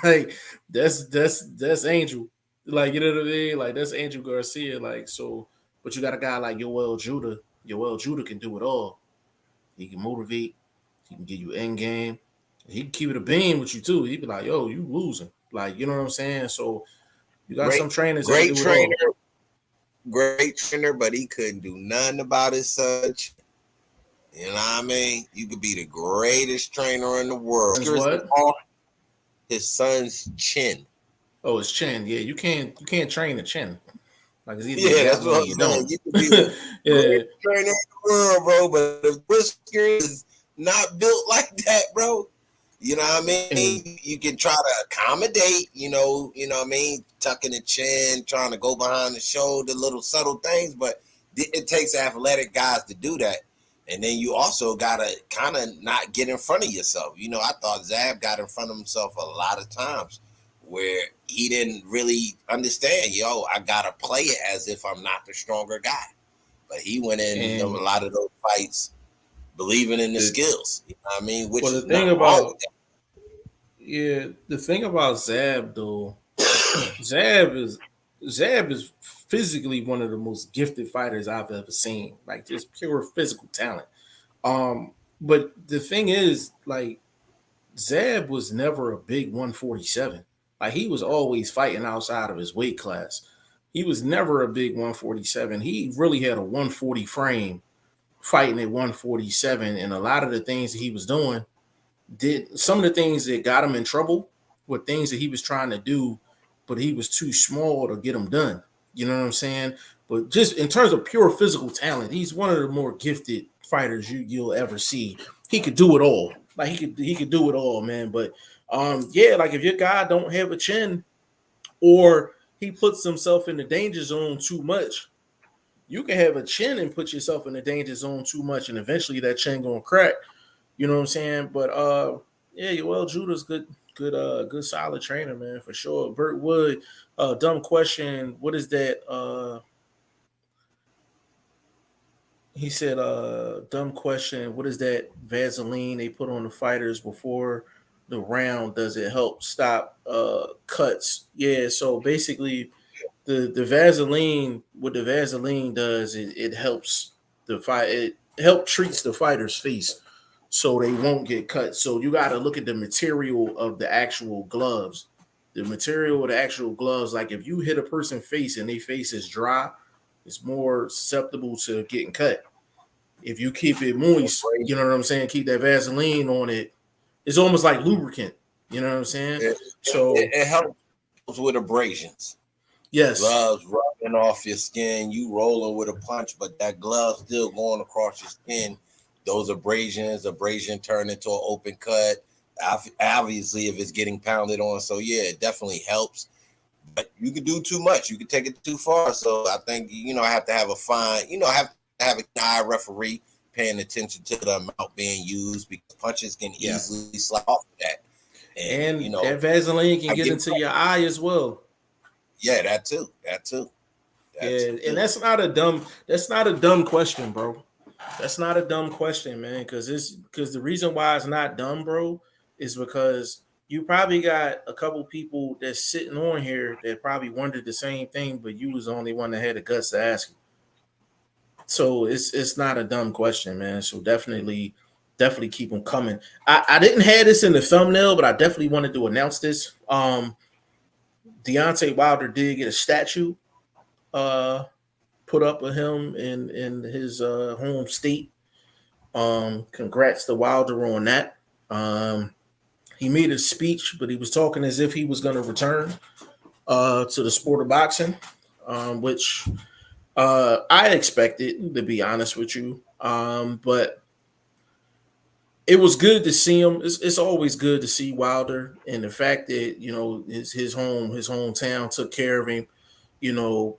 Like that's Angel. Like you know what I mean? Like that's Angel Garcia. Like so, but you got a guy like Yoel Judah. Yoel Judah can do it all. He can motivate. He can give you end game. He can keep it a beam with you too. He'd be like, "Yo, you losing?" Like you know what I'm saying? So you got some trainers that Great do it all. trainer, great trainer, but he couldn't do nothing about his son. You know what I mean? You could be the greatest trainer in the world. What? His son's chin. Oh, it's chin. Yeah, you can't train the chin. Like it's either you Yeah, got that's one or what I'm you saying. don't. You could be the Yeah. greatest trainer in the world, bro, but the whisker is not built like that, bro. You know what I And mean? You can try to accommodate, you know what I mean, tucking the chin, trying to go behind the shoulder, little subtle things, but it takes athletic guys to do that. And then you also gotta kind of not get in front of yourself. You know, I thought Zab got in front of himself a lot of times where he didn't really understand, I gotta play it as if I'm not the stronger guy. But he went in a and lot of those fights believing in the the skills. You know what I mean? Which well is the thing nothing wrong about yeah, the thing about Zab though, Zab is Zab is physically one of the most gifted fighters I've ever seen. Like just pure physical talent. Um, but the thing is, like Zab was never a big 147. Like he was always fighting outside of his weight class. He was never a big 147. He really had a 140 frame fighting at 147. And a lot of the things that he was doing did some of the things that got him in trouble were things that he was trying to do, but he was too small to get them done. You know what I'm saying? But just in terms of pure physical talent, he's one of the more gifted fighters you'll ever see. He could do it all. Like he could do it all, man. But yeah, like if your guy don't have a chin or he puts himself in the danger zone too much, you can have a chin and put yourself in the danger zone too much, and eventually that chin gonna crack. You know what I'm saying? But yeah, well, Judah's good solid trainer, man, for sure. Burt Wood, dumb question. What is that? He said, dumb question. What is that Vaseline they put on the fighters before the round? Does it help stop cuts? Yeah, so basically the Vaseline, what the Vaseline does, it helps the fight. It help treats the fighter's face, so they won't get cut. So you got to look at the material of the actual gloves. The material of the actual gloves, like if you hit a person's face and their face is dry, it's more susceptible to getting cut. If you keep it moist, you know what I'm saying, keep that Vaseline on it, it's almost like lubricant. You know what I'm saying? it, So it helps with abrasions. yes, Gloves rubbing off your skin, you rolling with a punch, but that glove still going across your skin. Those abrasion turn into an open cut. Obviously, if it's getting pounded on, so yeah, it definitely helps. But you could do too much. You could take it too far. So I think I have to have a fine. I have to have a high referee paying attention to the amount being used because punches can yeah. easily slide off of that. And And that Vaseline can I get get into your eye as well. yeah, that too, that Yeah, and too. that's not a dumb question, bro. That's not a dumb question, man. Because the reason why it's not dumb, bro, is because you probably got a couple people that's sitting on here that probably wondered the same thing, but you was the only one that had the guts to ask it. So it's not a dumb question, man. So definitely keep them coming. I didn't have this in the thumbnail, but I definitely wanted to announce this. Deontay Wilder did get a statue put up of him in his home state. Congrats to Wilder on that. He made a speech, but he was talking as if he was going to return to the sport of boxing, which I expected, to be honest with you. But it was good to see him. It's always good to see Wilder, and the fact that his hometown took care of him.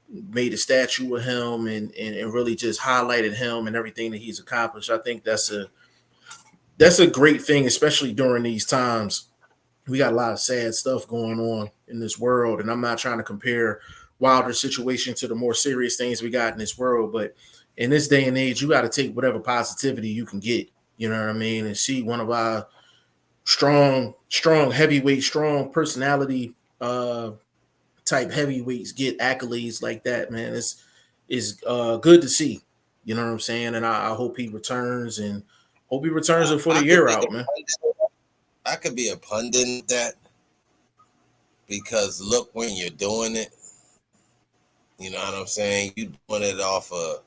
Made a statue of him and really just highlighted him and everything that he's accomplished. I think that's a great thing, especially during these times. We got a lot of sad stuff going on in this world, and I'm not trying to compare Wilder's situation to the more serious things we got in this world, but in this day and age, you got to take whatever positivity you can get. You know what I mean? And see one of our strong heavyweight, strong personality type heavyweights get accolades like that, man. It's good to see. You know what I'm saying? And I hope he returns and hope he returns before the year out, man. I could be a pundit in that because look when you're doing it. You know what I'm saying? You doing it off of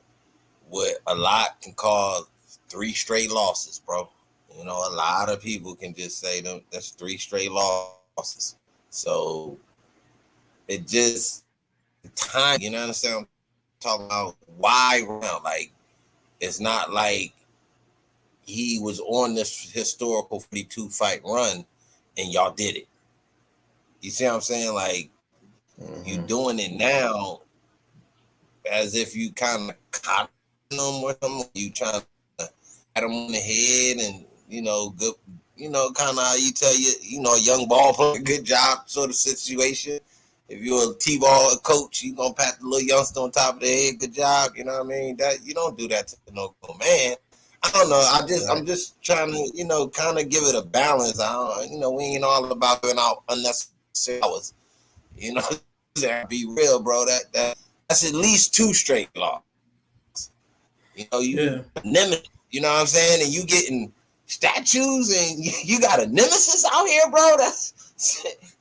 what a lot can cause 3 straight losses, bro. A lot of people can just say that's 3 straight losses. So it just time, you know what I'm saying? I'm talking about why round. Like, it's not like he was on this historical 42 fight run and y'all did it. You see what I'm saying? Like, you doing it now as if you kind of caught him or something. You trying to pat him on the head and, good, kind of how you tell a young ball player, good job sort of situation. If you're a T-ball coach, you gonna pat the little youngster on top of the head, good job. You know what I mean? That you don't do that to no man. I don't know. I'm just trying to, kind of give it a balance. We ain't all about giving out unnecessary hours. Be real, bro. That's at least 2 straight losses. Nemesis. You know what I'm saying? And you getting statues, and you got a nemesis out here, bro. That's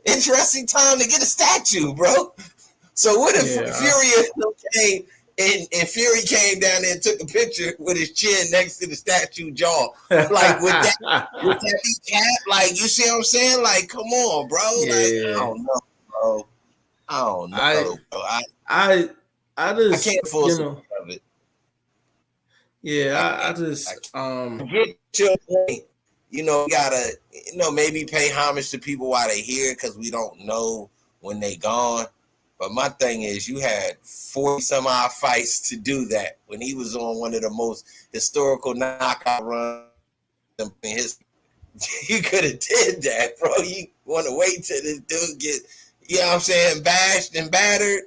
interesting time to get a statue, bro. So what if Fury came Fury came down there and took a picture with his chin next to the statue jaw? Like, would that be cat? Like, you see what I'm saying? Like, come on, bro. Yeah. Like, I don't know, bro. I don't know, bro. I just I can't force of it. Yeah, I just get your point. You gotta maybe pay homage to people while they here because we don't know when they gone. But my thing is, you had 40 some odd fights to do that when he was on one of the most historical knockout runs in history. You could have did that, bro. You want to wait till this dude get, bashed and battered.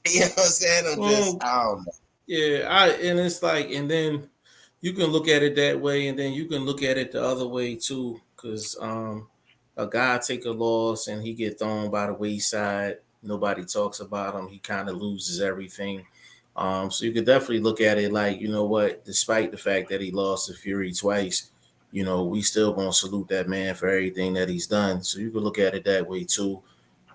You know what I'm saying? I don't know. Yeah, and it's like, and then you can look at it that way, and then you can look at it the other way too, because a guy take a loss and he get thrown by the wayside. Nobody talks about him. He kind of loses everything. So you could definitely look at it like, you know what? Despite the fact that he lost to Fury twice, we still gonna salute that man for everything that he's done. So you could look at it that way too.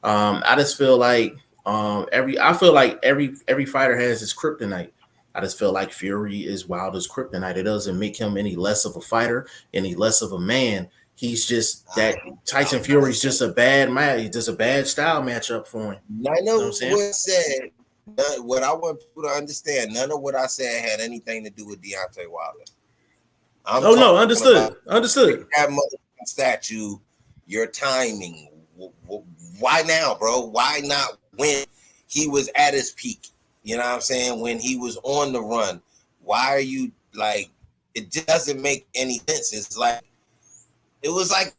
I just feel like every fighter has his kryptonite. I just feel like Fury is Wilder's kryptonite. It doesn't make him any less of a fighter, any less of a man. He's just that Tyson Fury's just a bad man. He's just a bad style matchup for him. I know what I said. What I want people to understand, none of what I said had anything to do with Deontay Wilder. Understood. That motherfucking statue, your timing. Why now, bro? Why not when he was at his peak? You know what I'm saying? When he was on the run. Why are you like, it doesn't make any sense. It's like, it would have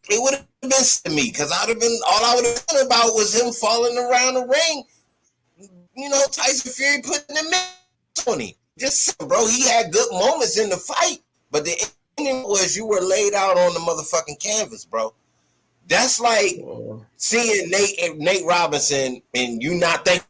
been to me because all I would have thought about was him falling around the ring. Tyson Fury putting him in 20. Just, bro, he had good moments in the fight, but the ending was you were laid out on the motherfucking canvas, bro. That's like Well, seeing Nate Robinson and you not thinking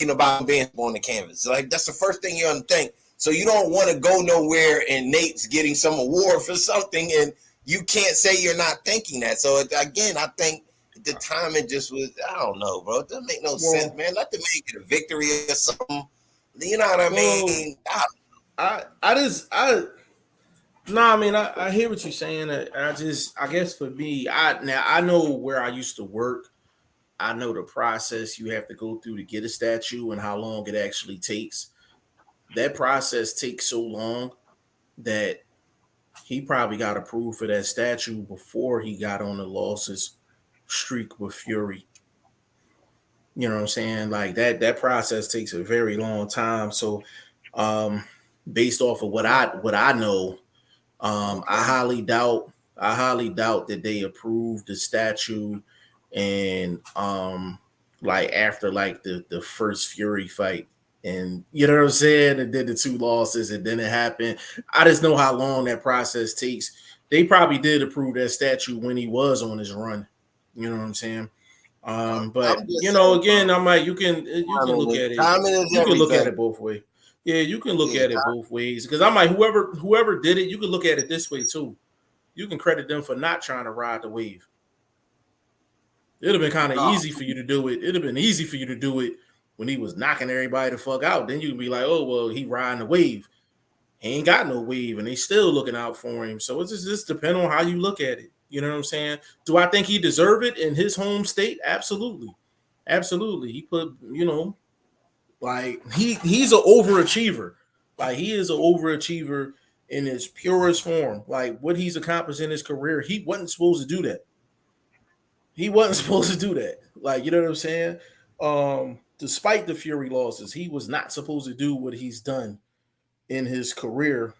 about him being on the canvas. Like that's the first thing you're gonna think. So you don't want to go nowhere and Nate's getting some award for something and you can't say you're not thinking that. So again, I think the timing just was, I don't know, bro. It doesn't make no sense, well, man. Let them make it a victory or something. You know what I mean? well. I just I No, I mean I hear what you're saying. I guess for me, I know where I used to work. I know the process you have to go through to get a statue and how long it actually takes. That process takes so long that he probably got approved for that statue before he got on the losses streak with Fury. You know what I'm saying? Like that process takes a very long time. So um based off of what I know, I Okay. highly doubt. I highly doubt that they approved the statue, and like after like the first Fury fight, and you know what I'm saying, and then the two losses, and then it happened. I just know how long that process takes. They probably did approve that statue when he was on his run. You know what I'm saying? I'm But just you know, saying, again, I'm like, you can look at it. timing is You can look at everything. it both ways. Yeah, you can look Yeah, at it both ways because I'm like, whoever did it, you can look at it this way too. You can credit them for not trying to ride the wave. It'd have been kind of no, easy for you to do it. It'd have been easy for you to do it when he was knocking everybody the fuck out. Then you can be like, oh well, he riding the wave. He ain't got no wave, and they still looking out for him. So it's just depend on how you look at it. You know what I'm saying? Do I think he deserved it in his home state? Absolutely, absolutely. He put, like he's an overachiever. Like he is an overachiever in his purest form. Like what he's accomplished in his career, he wasn't supposed to do that. He wasn't supposed to do that. Like, you know what I'm saying? Despite the Fury losses, he was not supposed to do what he's done in his career.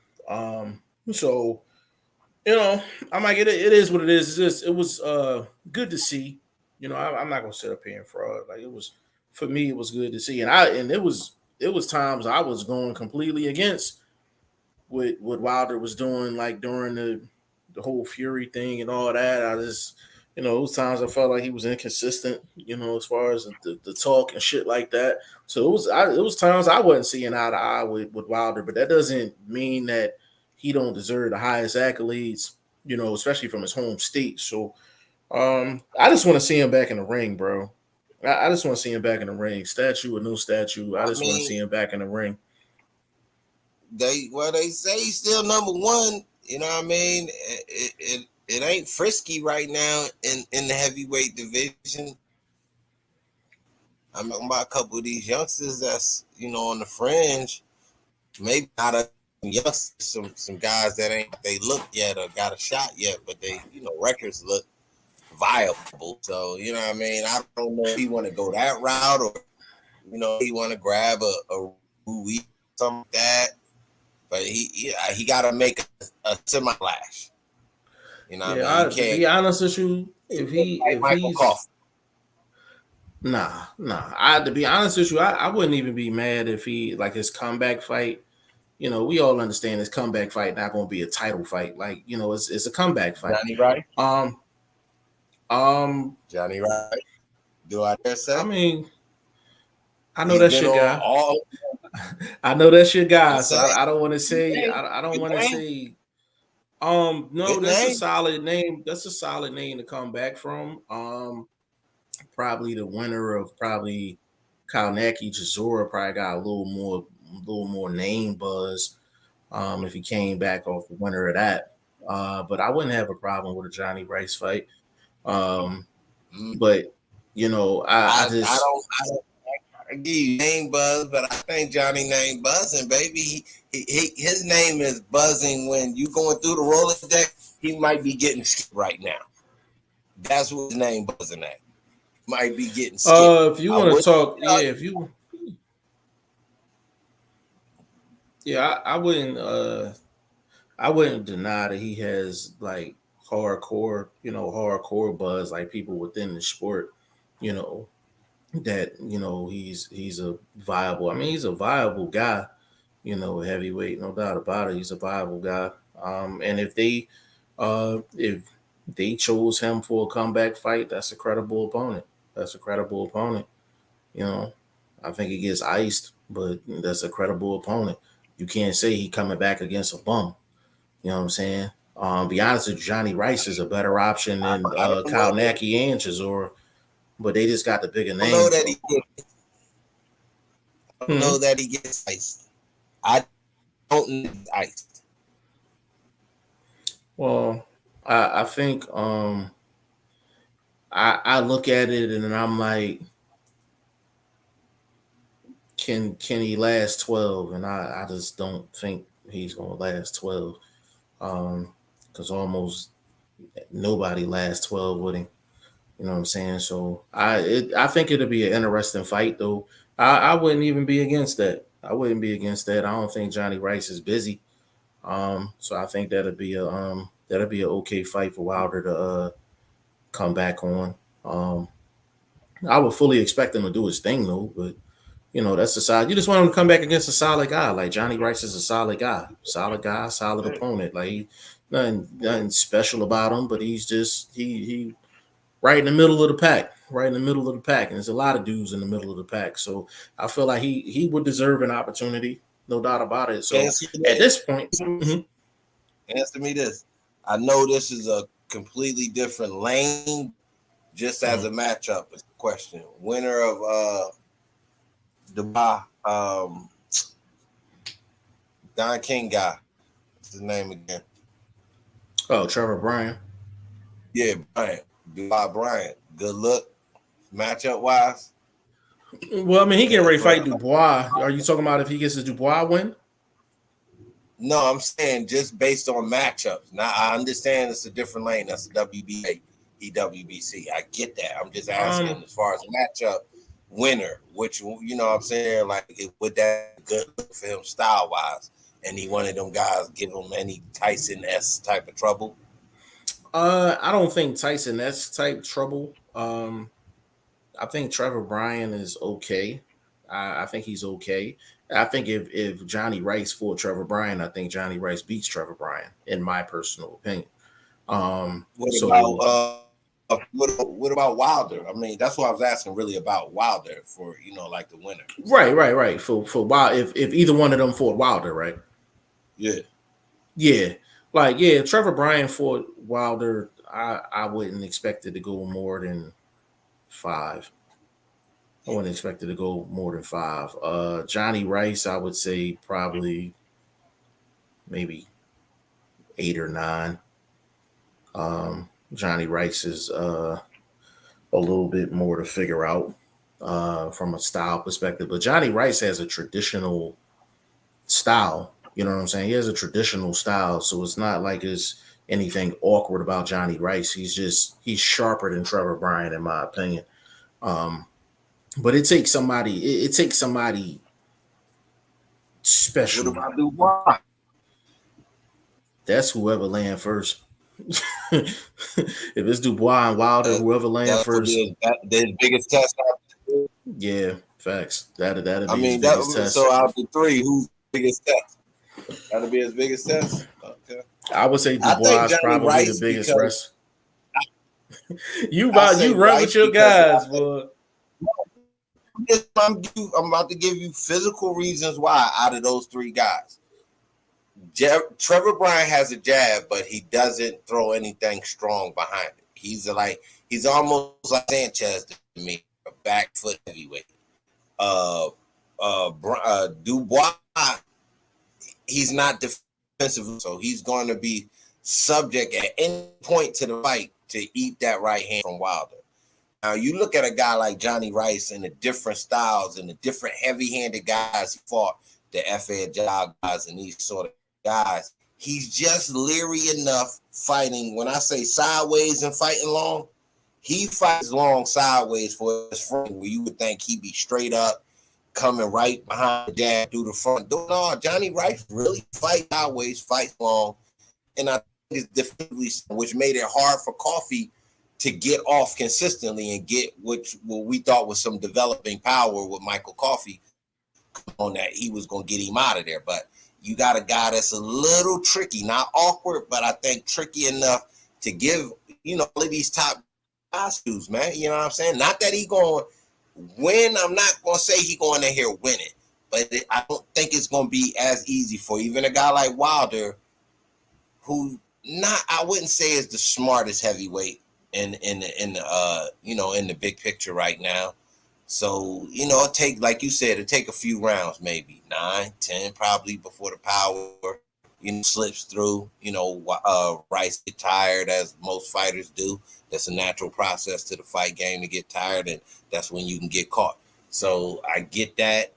So I'm like, it is what it is. It was good to see. I'm not gonna sit up here and fraud. Like it was for me, it was good to see, and it was times I was going completely against what Wilder was doing, like during the whole Fury thing and all that. I just those times I felt like he was inconsistent, as far as the talk and shit like that. So it was times I wasn't seeing eye to eye with Wilder, but that doesn't mean that he don't deserve the highest accolades, especially from his home state. So I just want to see him back in the ring, bro. I just want to see him back in the ring, statue or no statue. I I just want to mean see him back in the ring. they say he's still number one. You know what I mean? It ain't frisky right now in the heavyweight division. I'm talking about a couple of these youngsters that's on the fringe. Maybe not a youngsters, some guys that ain't they look yet or got a shot yet, but they records look viable. So what I mean. I don't know if he want to go that route or he want to grab a Rui, something like that. But he got to make a semi flash. You know what I Yeah, mean? He to be can't. honest with you, He if look he like if Michael he's Coffey. nah. I to be honest with you, I wouldn't even be mad if he like his comeback fight. We all understand his comeback fight not going to be a title fight. Like it's a comeback fight. Johnny Wright. Um, um, Johnny Wright. Do I dare I say mean, I know he's that's been your on guy. all? I know that's your I'm guy. So saying I don't want to say. name, I don't good want to name, say. No, good that's a name. solid name. That's a solid name to come back from. Probably the winner of probably Kalnaki Chisora probably got a little more name buzz. If he came back off the winner of that. But I wouldn't have a problem with a Johnny Rice fight. Um, Mm, but I I just don't give you name buzz, but I think Johnny name buzzing, baby. His name is buzzing when you going through the Rolodex. He might be getting skipped right now. That's what his name buzzing at. Might be getting skipped. if you I want to wouldn't talk, tell yeah, you. if you yeah, I wouldn't deny that he has like hardcore buzz like people within the sport, you know, that he's a viable. I mean, he's a viable guy, heavyweight, no doubt about it. He's a viable guy. And if they, if They chose him for a comeback fight. That's a credible opponent. That's a credible opponent. You know, I think he gets iced, but that's a credible opponent. You can't say he coming back against a bum. You know what I'm saying? Be honest with you, Johnny Rice is a better option than I don't know Kyle that. Naki and Chisora, but they just got the bigger I don't know name. that So, I don't hmm. know that he gets iced. I don't know he's iced. Well, I think I look at it and I'm like, can he last 12? And I just don't think he's gonna last 12. Because almost nobody lasts 12 with him. You know what I'm saying? So I think it'll be an interesting fight though. I wouldn't even be against that. I wouldn't be against that. I don't think Johnny Rice is busy. So I think that'll be an okay fight for Wilder to come back on. Um, I would fully expect him to do his thing though, but that's the side. You just want him to come back against a solid guy. Like Johnny Rice is a solid guy, solid opponent. Like nothing special about him, but he's just he right in the middle of the pack, right in the middle of the pack, and there's a lot of dudes in the middle of the pack. So I feel like he would deserve an opportunity, no doubt about it. So Answer at me this point, this. mhm. Answer me this. I know this is a completely different lane. Just as Mhm. a matchup, is the question. Winner of Dubai, Don King guy. What's his name again? Oh, Trevor Bryan. Yeah, Bryant. Dubai Bryant. Good look, matchup wise. Well, I mean, he getting And ready to for fight Dubois. Are you talking about if he gets his Dubois win? no, I'm saying just based on matchups. Now I understand it's a different lane. That's a WBA, EWBC. I get that. I'm just Um, asking as far as matchup winner, which what I'm saying, like would that be good look for him style wise? And he one of them guys give him any Tyson S type of trouble. I don't think Tyson that's type trouble. I think Trevor Bryan is okay. I think he's okay. I think if Johnny Rice fought Trevor Bryan, I think Johnny Rice beats Trevor Bryan, in my personal opinion. What about So what about Wilder? I mean, that's what I was asking really about Wilder for like the winner. right. For Wild, if either one of them fought Wilder, right? Yeah. Yeah, Trevor Bryan fought Wilder. I wouldn't expect it to go more than 5. I wouldn't expect it to go more than 5. Johnny Rice, I would say probably maybe 8 or 9. Johnny Rice is a little bit more to figure out from a style perspective, but Johnny Rice has a traditional style. You know what I'm saying? He has a traditional style, so it's not like it's anything awkward about Johnny Rice. He's sharper than Trevor Bryan, in my opinion. Um, but it takes somebody. It takes somebody What special. about Dubois? That's whoever land first. If it's Dubois and Wilder, whoever land That would first, be his biggest test. yeah, facts. That'll I be his mean, that biggest so test. out of the three, who's biggest test? That'll be his biggest test. Okay. I would say I Dubois think is Johnny probably the Rice biggest because rest. You I about say you run with Rice your because guys, boy. I'm about to give you physical reasons why out of those three guys. Trevor Bryan has a jab, but he doesn't throw anything strong behind it. He's almost like Sanchez to me, a back foot heavyweight. Dubois, he's not defensive, so he's going to be subject at any point to the fight to eat that right hand from Wilder. Now you look at a guy like Johnny Rice and the different styles and the different heavy-handed guys he fought, the FA Jog guys and these sort of guys. He's just leery enough fighting. When I say sideways and fighting long, he fights long sideways for his front, where you would think he'd be straight up, coming right behind the jab through the front door. No, Johnny Rice really fight sideways, fight long, and I think it's defensively, which made it hard for Coffee to get off consistently and get what we thought was some developing power with Michael Coffee on that he was going to get him out of there. But you got a guy that's a little tricky, not awkward, but I think tricky enough to give all of these top guys, man. You know what I'm saying? Not that he going to win. I'm not going to say he going in here winning, but I don't think it's going to be as easy for even a guy like Wilder, who not I wouldn't say is the smartest heavyweight in the big picture right now. So, it take, like you said, it take a few rounds, maybe 9, 10, probably before the power, slips through. Rice get tired, as most fighters do. That's a natural process to the fight game to get tired, and that's when you can get caught. So I get that.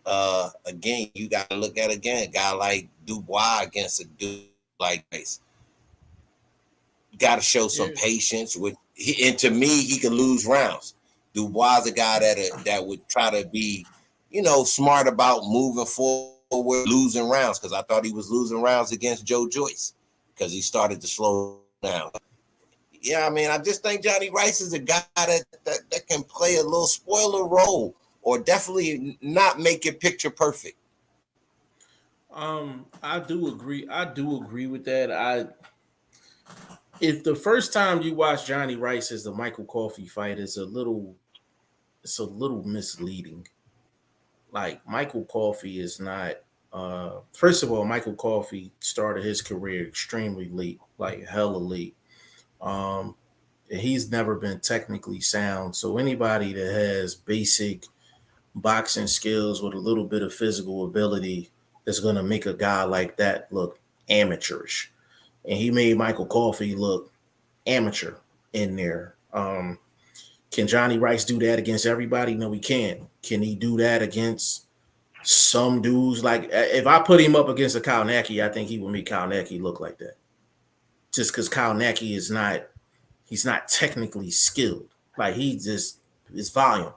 Again, you got to look at again a guy like Dubois against a dude like Rice. Got to show some Yeah. patience and to me, he could lose rounds. Dubois is a guy that would try to be, smart about moving forward, losing rounds, because I thought he was losing rounds against Joe Joyce because he started to slow down. Yeah, I mean, I just think Johnny Rice is a guy that can play a little spoiler role, or definitely not make it picture perfect. I do agree. I do agree with that. If the first time you watch Johnny Rice as the Michael Coffey fight is it's a little misleading. Like Michael Coffey is not. First of all, Michael Coffey started his career extremely late, like hella late. Um, and he's never been technically sound. So anybody that has basic boxing skills with a little bit of physical ability is going to make a guy like that look amateurish. And he made Michael Coffey look amateur in there. Can Johnny Rice do that against everybody? No, he can't. Can he do that against some dudes? Like if I put him up against a Kyle Naki, I think he would make Kyle Naki look like that. Just because Kyle Naki he's not technically skilled. Like he just is volume.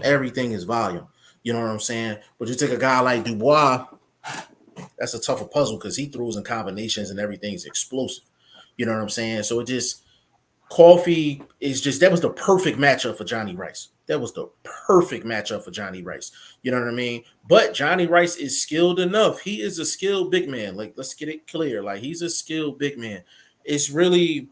Everything is volume. You know what I'm saying? But you take a guy like Dubois, that's a tougher puzzle because he throws in combinations and everything's explosive. You know what I'm saying? So it just Coffee is just that was the perfect matchup for Johnny Rice. That was the perfect matchup for Johnny Rice. You know what I mean? But Johnny Rice is skilled enough. He is a skilled big man. Like, let's get it clear. Like, he's a skilled big man. It's really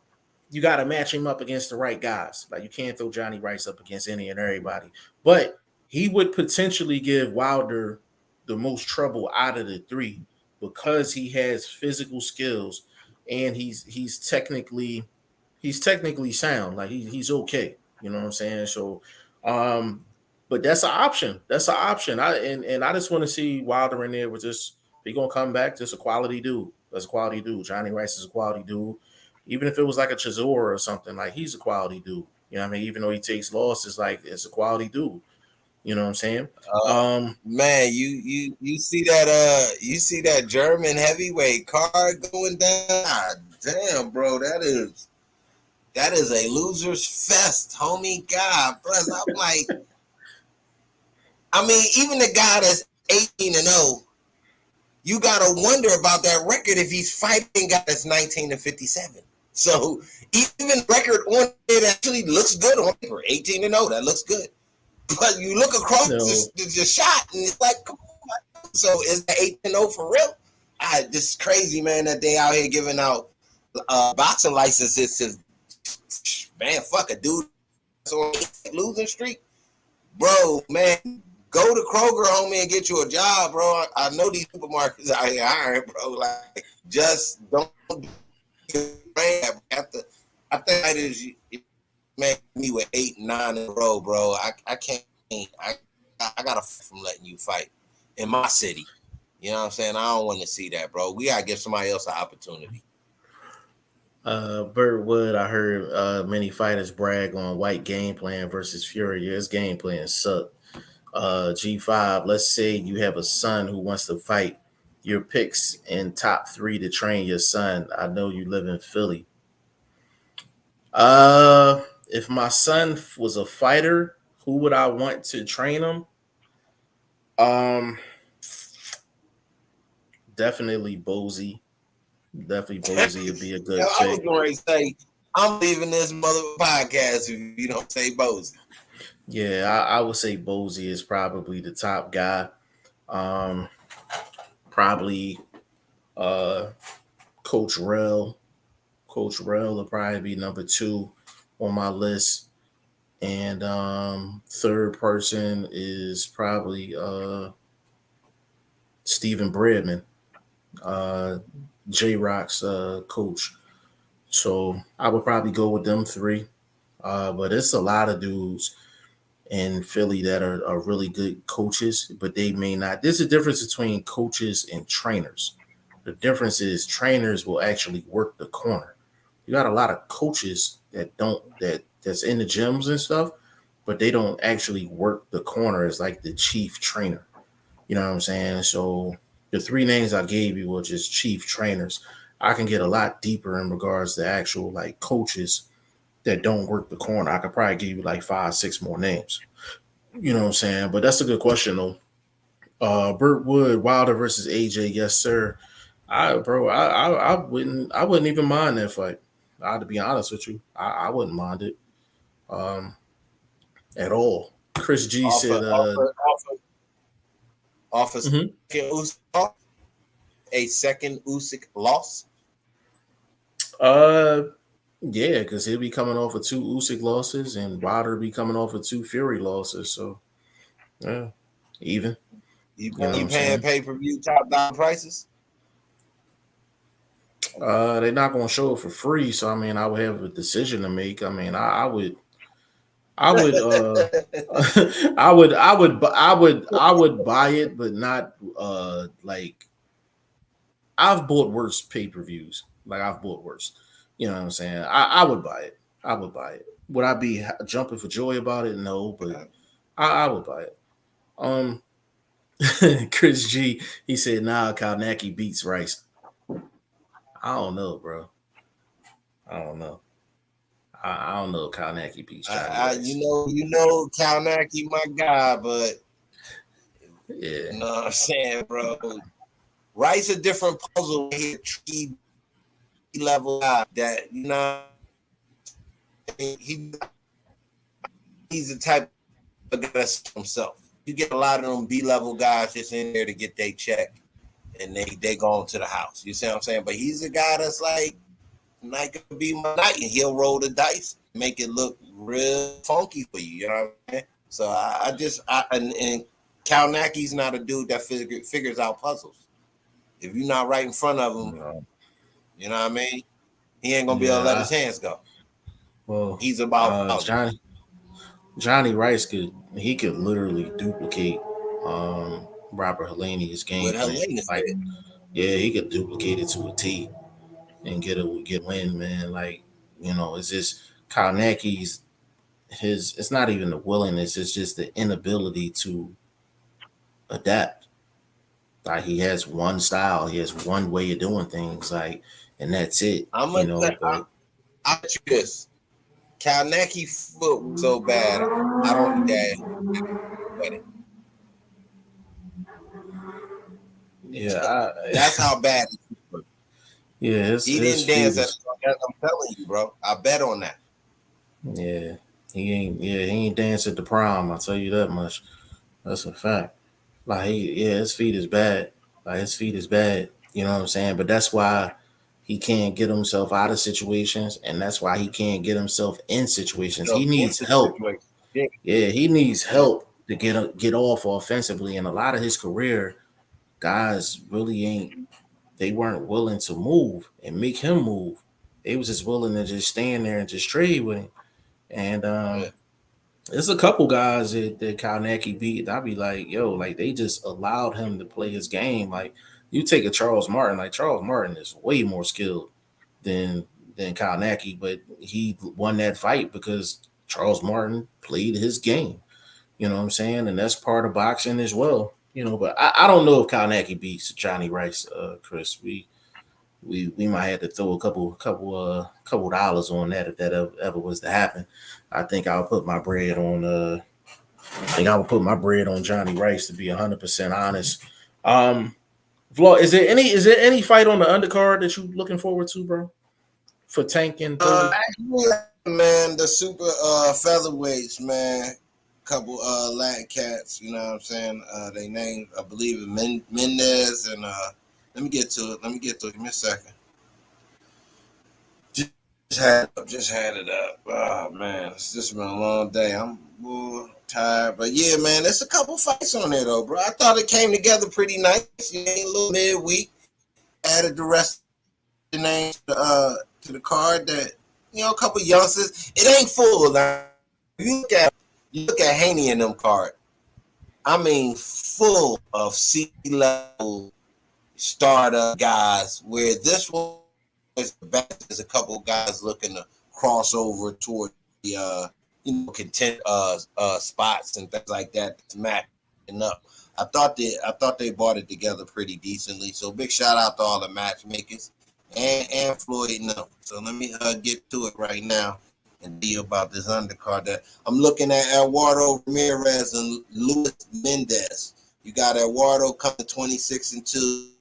you got to match him up against the right guys. Like, you can't throw Johnny Rice up against any and everybody. But he would potentially give Wilder the most trouble out of the three because he has physical skills and he's technically sound. Like he's okay. You know what I'm saying? So, um, but that's an option. That's an option. And I just want to see Wilder in there with just he gonna come back. Just a quality dude. That's a quality dude. Johnny Rice is a quality dude. Even if it was like a Chisora or something, like he's a quality dude. You know what I mean? Even though he takes losses, like it's a quality dude. You know what I'm saying? Uh, Um, Man, you see that German heavyweight card going down? God damn, bro, that is a loser's fest, homie. God bless. I'm like, I mean, even the guy that's 18-0, you gotta wonder about that record if he's fighting guy that's 19-57. So even record on it actually looks good on paper, 18-0. That looks good. But you look across no, the shot and it's like, come on. So is that 18-0 for real? This is crazy, man, that they out here giving out boxing licenses to, man, fuck a dude on a losing streak. Bro, man, go to Kroger, homie, and get you a job, bro. I know these supermarkets out here hiring, bro. Like, just don't have to. I think it is, man, me with 8, 9 in a row, bro. I can't. I got to from letting you fight in my city. You know what I'm saying? I don't want to see that, bro. We gotta give somebody else an opportunity. Burt Wood, I heard many fighters brag on White game plan versus Fury. His game plan sucked. G5, let's say you have a son who wants to fight your picks in top three to train your son. I know you live in Philly. If my son was a fighter, who would I want to train him? Um, definitely Bozy. Definitely Bozy would be a good I was pick. going to say, I'm leaving this mother podcast if you don't say Bozy. Yeah, I would say Bozy is probably the top guy. Um, probably uh, Coach Rell. Coach Rell will probably be number two. on my list. And third person is probably Stephen Bradman, uh, J Rock's coach. So I would probably go with them three. But it's a lot of dudes in Philly that are really good coaches, but they may not. There's a difference between coaches and trainers. The difference is trainers will actually work the corner. You got a lot of coaches that don't that's in the gyms and stuff, but they don't actually work the corner as like the chief trainer. You know what I'm saying? So the three names I gave you were just chief trainers. I can get a lot deeper in regards to actual like coaches that don't work the corner. I could probably give you like five, six more names. You know what I'm saying? But that's a good question though. Burt Wood, Wilder versus AJ, yes sir. I wouldn't even mind that fight. To be honest with you, I wouldn't mind it um at all. Chris G Offer, said offer, offer, offer mhm. second Usyk loss, a second Usyk loss. uh yeah, because he'll be coming off of two Usyk losses and Wilder be coming off of two Fury losses. So yeah, even. You know what You I'm paying saying? pay-per-view top dollar prices? They're not gonna show it for free, so I mean I would have a decision to make. I mean I would I would buy it, but not like I've bought worse pay-per-views. Like I've bought worse. You know what I'm saying? I would buy it. I would buy it. Would I be jumping for joy about it? No, but I would buy it. Um Chris G, he said, nah, Kalnacki beats Rice. I don't know, bro. I don't know. I don't know if Kalnacki beats Johnny Rice. Kalnacki, my guy, but Yeah. you know what I'm saying, bro. Rice a different puzzle. He a tricky level guy that he he's the type of guy that's himself. You get a lot of them B level guys just in there to get their check, and they go into the house. You see what I'm saying? But he's a guy that's like, night could be my night, and he'll roll the dice, make it look real funky for you. You know what I mean? So and Kalnaki's not a dude that figures out puzzles. If you're not right in front of him, No. you know what I mean? He ain't gonna be able to let Yeah. his hands go. Well, He's about volume. Johnny Rice could literally duplicate Robert Helenius' game What plan. Helena Like, said. yeah, he could duplicate it to a T and get a win, man. Like, it's just Kalnaki's his. It's not even the willingness; it's just the inability to adapt. Like he has one style, he has one way of doing things, like, and that's it. I'm gonna say, But I'll bet you this. Kalnaki foot was so bad. I don't think that wedding. yeah, That's how bad it was. yeah, He his didn't feet dance at is. I'm telling you, bro. I bet on that. Yeah, he ain't danced at the prom. I'll tell you that much. That's a fact. Like his feet is bad. Like his feet is bad. You know what I'm saying? But that's why he can't get himself out of situations, and that's why he can't get himself in situations. So He needs into help. situation. Yeah. Yeah, he needs Yeah. help to get off offensively. And a lot of his career, guys really ain't. They weren't willing to move and make him move. They was just willing to just stand there and just trade with him. And Yeah. there's a couple guys that Kalnacki beat. I'd be like, yo, like they just allowed him to play his game. Like you take a Charles Martin, like Charles Martin is way more skilled than Kalnacki, but he won that fight because Charles Martin played his game. You know what I'm saying? And that's part of boxing as well. But I don't know if Kalnacki beats Johnny Rice, Chris. We might have to throw a couple dollars on that if that ever was to happen. I think I'll put my bread on Johnny Rice to be 100% honest. Um Vlog, is there any fight on the undercard that you looking forward to, bro? For Tank and 30? Man, the super featherweights, man. Couple Latin cats, you know what I'm saying? They named, I believe, Mendez and let me get to it. Give me a second. Just had it up. Oh man, it's just been a long day. I'm tired, but yeah, man, there's a couple fights on there though, bro. I thought it came together pretty nice. You know, a little midweek. Added the rest of the names to the card that a couple youngsters. It ain't full. Like, you look at Haney in them card. I mean, full of C-level starter guys. Where this one is a couple guys looking to cross over toward the content spots and things like that. That's matching up. I thought they brought it together pretty decently. So big shout out to all the matchmakers and Floyd and them. So let me get to it right now and deal about this undercard that I'm looking at Eduardo Ramirez and Luis Mendez. You got Eduardo coming 26-2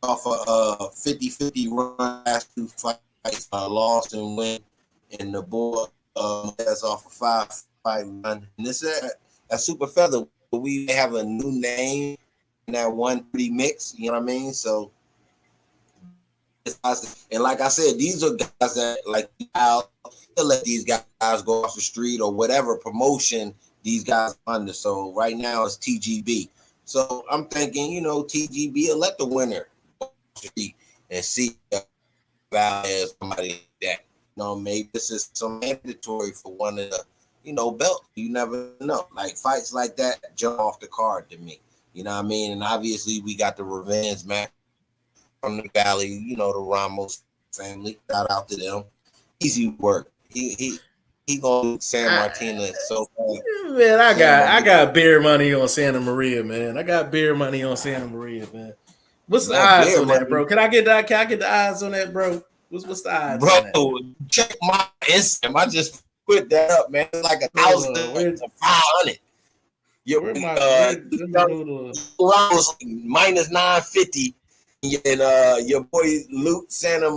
off a 50-50 run last two fights, lost and win, and the boy that's off a 5-fight run. And this is a super feather. We have a new name in that 1-3 mix, you know what I mean? So, and like I said, these are guys that like I'll let these guys go off the street or whatever promotion these guys are under. So right now it's TGB. So I'm thinking, TGB will let the winner go off the street and see as somebody that maybe this is some mandatory for one of the belt. You never know. Like fights like that jump off the card to me. You know what I mean? And obviously we got the revenge match from the Valley, the Ramos family. Shout out to them. Easy work. He gonna San Martinez so fast. Man, I got beer money on Santa Maria, man. I got beer money on Santa Maria, man. What's the odds on that, bro? Can I get the odds on that, bro? What's the odds on that? Bro, check my Instagram. I just put that up, man. It's like 1,000 to 500. Ramos minus 950, and your boy Luke Santa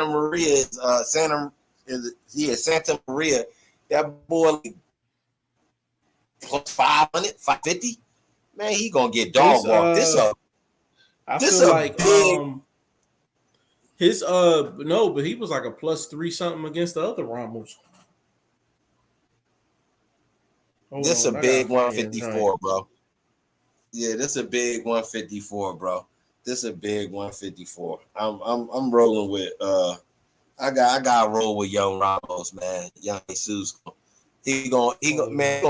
Maria Santa Maria. That boy plus 500, 550. Man, he gonna get dog walked. But he was like a +3 something against the other Ramos. This a big 154, bro. Yeah, this a big 154, bro. This a big 154. I'm rolling with I got to roll with young Ramos, man. Young Jesus. He gonna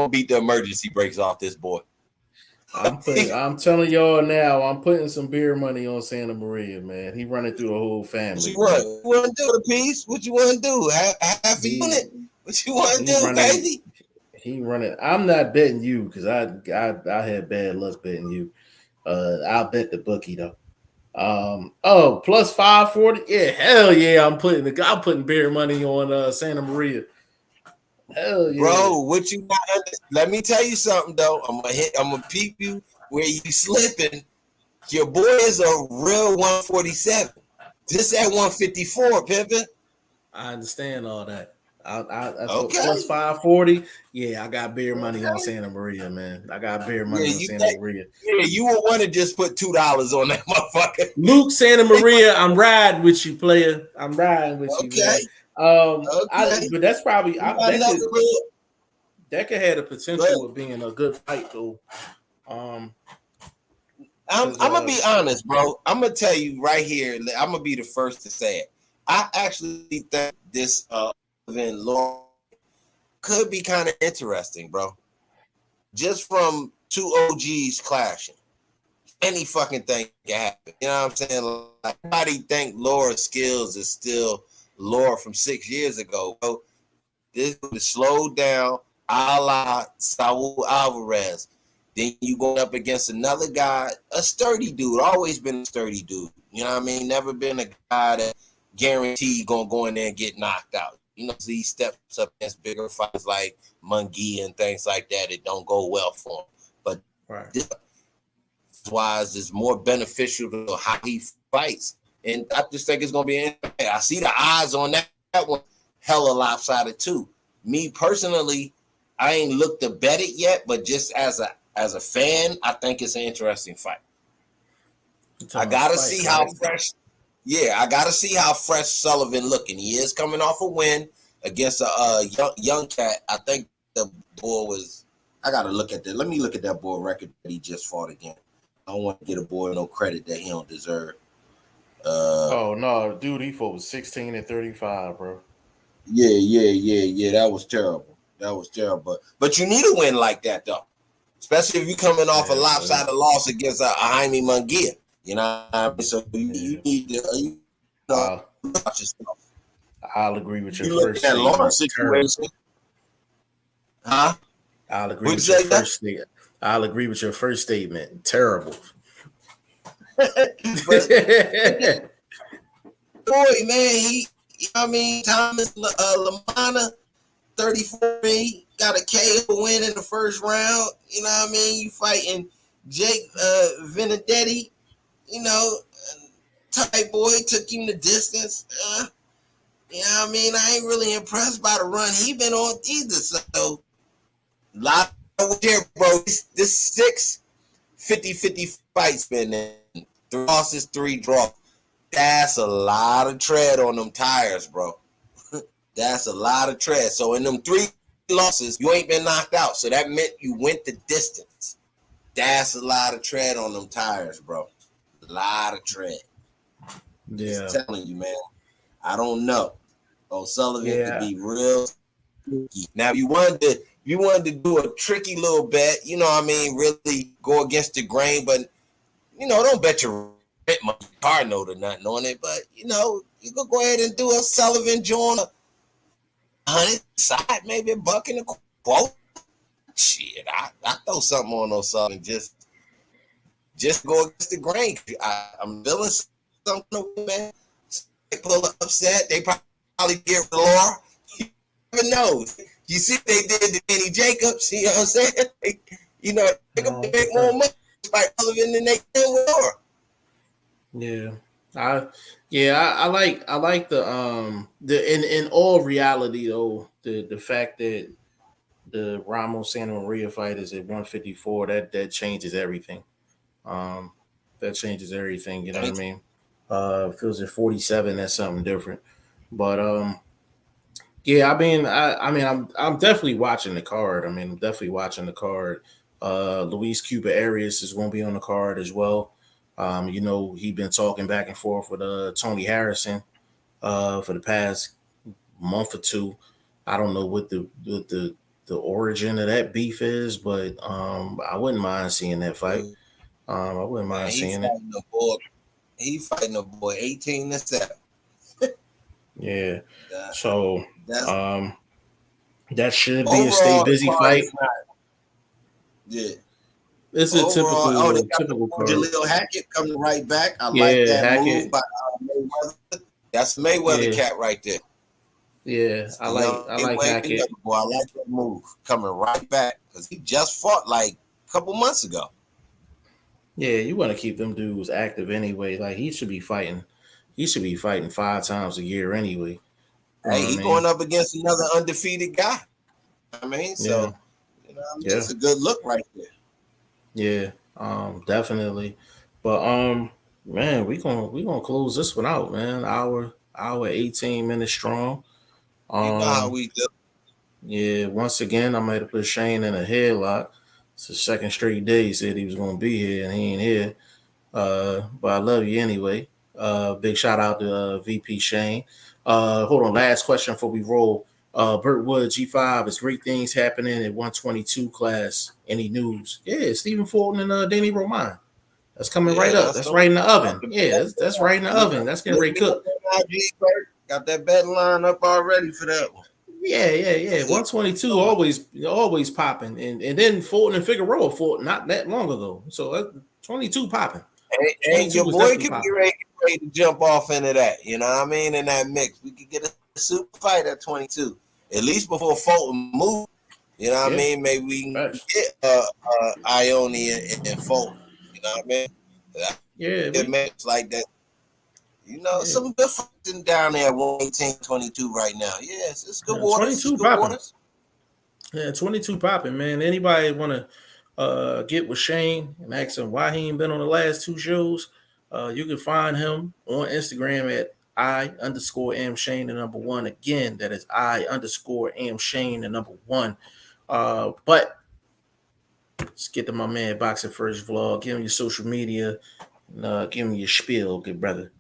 beat the emergency brakes off this boy. I'm telling y'all now, I'm putting some beer money on Santa Maria, man. He running through the whole family. What you want to do, the piece? What you want to do? Half a unit? What you want to do, baby? He running. I'm not betting you because I had bad luck betting you. I'll bet the bookie though. Plus 540. Yeah, hell yeah. I'm putting beer money on Santa Maria. Hell yeah. Bro, what you got? Let me tell you something though. I'm gonna peep you where you slipping. Your boy is a real 147. This at 154, pimpin'. I understand all that. Okay. Plus 540. Yeah, I got beer money on Santa Maria, man. I got beer money on Santa Maria. Yeah, you would want to just put $2 on that motherfucker. Luke Santa Maria, I'm riding with you, player. I'm riding with you, man. But that's probably that could have the potential of being a good fight, though. I'm gonna be honest, bro. I'm gonna tell you right here. I'm gonna be the first to say it. I actually think this event could be kind of interesting, bro. Just from two OGs clashing, any fucking thing can happen. You know what I'm saying? Like, everybody think Laura's skills is still Laura from 6 years ago, bro. This is slowed down, a la Saul Alvarez. Then you going up against another guy, a sturdy dude, always been a sturdy dude. You know what I mean? Never been a guy that guaranteed gonna go in there and get knocked out. So he steps up against bigger fights like Munguia and things like that. It don't go well for him. But this wise is more beneficial to how he fights. And I just think it's gonna be. I see the odds on that one hella lopsided too. Me personally, I ain't looked to bet it yet, but just as a fan, I think it's an interesting fight. I gotta see how fresh. Yeah, I got to see how fresh Sullivan looking. He is coming off a win against a young cat. I think the boy was. I got to look at that. Let me look at that boy record that he just fought again. I don't want to get a boy no credit that he don't deserve. Oh no, dude, he fought was 16-35, bro. Yeah. That was terrible. That was terrible. But you need a win like that though, especially if you're coming off a Yeah, but lopsided loss against a Jaime Munguia. You know what I mean? So you yeah. need to Uh, watch yourself. I'll agree with your You look at first that Lawrence statement. Terrible. situation, huh? I'll agree Would you with your say that? first statement. I'll agree with your first statement. Terrible. But boy, man, I mean, Thomas Lamana, 34, got a KO win in the first round. You know what I mean? You fighting Jake Benedetti, you know, type boy, took him the distance. You know what I mean? I ain't really impressed by the run he been on either. So, a lot of here, bro. This 50-50 fights been in. 3 losses, 3 draws. That's a lot of tread on them tires, bro. That's a lot of tread. So in them 3 losses, you ain't been knocked out. So that meant you went the distance. That's a lot of tread on them tires, bro. A lot of tread. Yeah. Just telling you, man. I don't know. O'Sullivan could Yeah. be real tricky. Now, if you wanted to do a tricky little bet, you know what I mean, really go against the grain, but don't bet your rent money car note or nothing on it. But you could go ahead and do a Sullivan joint, 100 side, maybe a buck in a quote. Shit, I throw something on those Sullivan just go against the grain. I'm feeling something, man. They pull up upset. They probably get Laura. You never know. You see what they did to Danny Jacobs. You know what I'm saying? They can make more money by Sullivan than they can with Laura. Yeah. I like the in all reality though, the fact that the Ramos Santa Maria fight is at 154, that changes everything. Um that changes everything, you know what I mean? If it was at 47, that's something different. But yeah, I'm definitely watching the card. I'm definitely watching the card. Luis Cuba Arias is going to be on the card as well. He been talking back and forth with Tony Harrison for the past month or two. I don't know what the origin of that beef is, but I wouldn't mind seeing that fight. I wouldn't Man, mind seeing it. he fighting a boy 18-7. Yeah. That, So that's um, that should be a stay overall the busy card fight. is not. Yeah. It's a Overall, they typical got the typical boy card. Jaleel Hackett coming right back. I like Yeah, that move Hackett. by Mayweather. That's Mayweather Yeah, cat right there. yeah. It's I the like young I like Mayweather Hackett. boy. I like that move coming right back because he just fought like a couple months ago. Yeah, you want to keep them dudes active anyway. Like he should be fighting. He should be fighting 5 times a year anyway. You know Hey, what I he mean? going up against another undefeated guy. I mean, Yeah, so yeah, it's a good look right there. yeah. Definitely. But man, we gonna close this one out, man. Hour 18 minutes strong. You know how Um, we do. yeah. Once again, I might have put Shane in a headlock. It's the second straight day he said he was gonna be here and he ain't here. But I love you anyway. Big shout out to VP Shane. Hold on, last question before we roll. Burt Wood G5 is great things happening at 122 class. Any news? Yeah, Stephen Fulton and Danny Roman. That's coming right Yeah, up. that's That's the right one. in the oven. Yeah, that's right in the You oven. That's getting look ready to me up cook. on IG, Kurt. Got that bet line up already for that one. Yeah. See, 122 always popping. And then Fulton and Figueroa fought not that long ago. So 22 popping. and 22 your was boy definitely could be popping. ready to jump off into that. You know what I mean? In that mix, we could get a super fight at 22, at least before Fulton move. You know what I Yeah. mean? Maybe we can Facts. get Ione and Fulton. You know what I mean? Yeah, It we makes like that. yeah. Some good fighting down there at 118, 22 right now. Yes, it's good Yeah, waters. It's 22 good popping. waters. Yeah, 22 popping, man. Anybody want to get with Shane and ask him why he ain't been on the last 2 shows? You can find him on Instagram at I underscore am Shane the number one. Again, that is I underscore am Shane the number one. But let's get to my man Boxing First Vlog. Give him your social media and give him your spiel, good brother.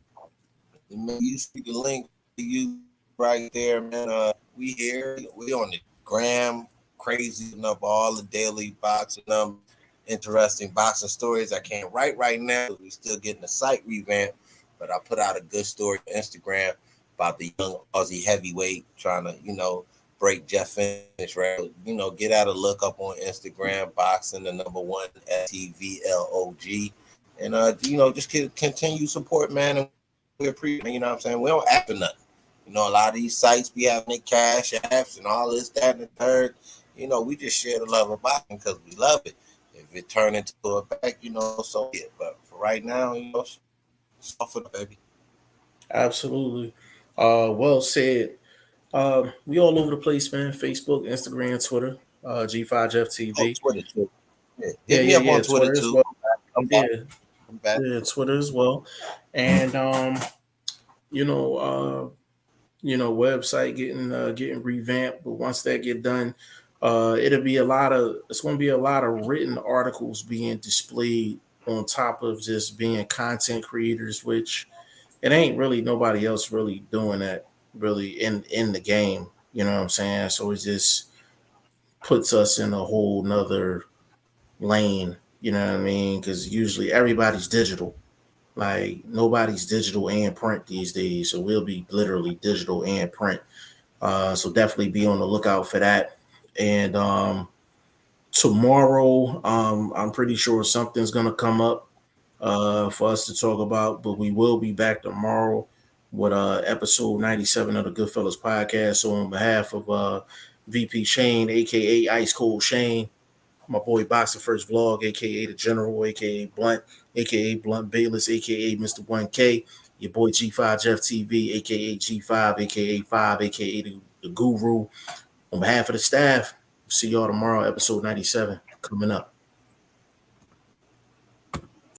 Man, you see the link you right there, man. We here. We on the gram, crazy enough all the daily boxing numbers, interesting boxing stories. I can't write right now because we still getting the site revamped, but I put out a good story on Instagram about the young Aussie heavyweight trying to, break Jeff Finish record. Get out a look up on Instagram, boxing the number one STVLOG. And just continue support, man. And we appreciate, you know what I'm saying? We don't ask for nothing. A lot of these sites be having their cash apps and all this, that, and the third. We just share the love of boxing because we love it. If it turn into a back, so be it. But for right now, suffer, baby. Absolutely. Well said. We all over the place, man. Facebook, Instagram, Twitter, G5Jeff Oh, TV. Twitter too. Yeah. Yeah, Hit me yeah, up on yeah. Twitter Twitter as too. well. I'm back. Yeah, I'm back. yeah, Twitter as well. And you know, website getting revamped. But once that get done, it's gonna be a lot of written articles being displayed on top of just being content creators, which it ain't really nobody else really doing that really in the game. You know what I'm saying? So it just puts us in a whole nother lane. You know what I mean? Because usually everybody's digital. Like nobody's digital and print these days. So we'll be literally digital and print. So definitely be on the lookout for that. And tomorrow, I'm pretty sure something's gonna come up for us to talk about. But we will be back tomorrow with episode 97 of the Goodfellas podcast. So on behalf of VP Shane, aka Ice Cold Shane, my boy Boxing First Vlog, aka the General, aka Blunt, aka Blunt Bayless, aka Mr. 1K, your boy G5 Jeff TV, aka G5, aka 5, aka the Guru. On behalf of the staff, see y'all tomorrow, episode 97 coming up.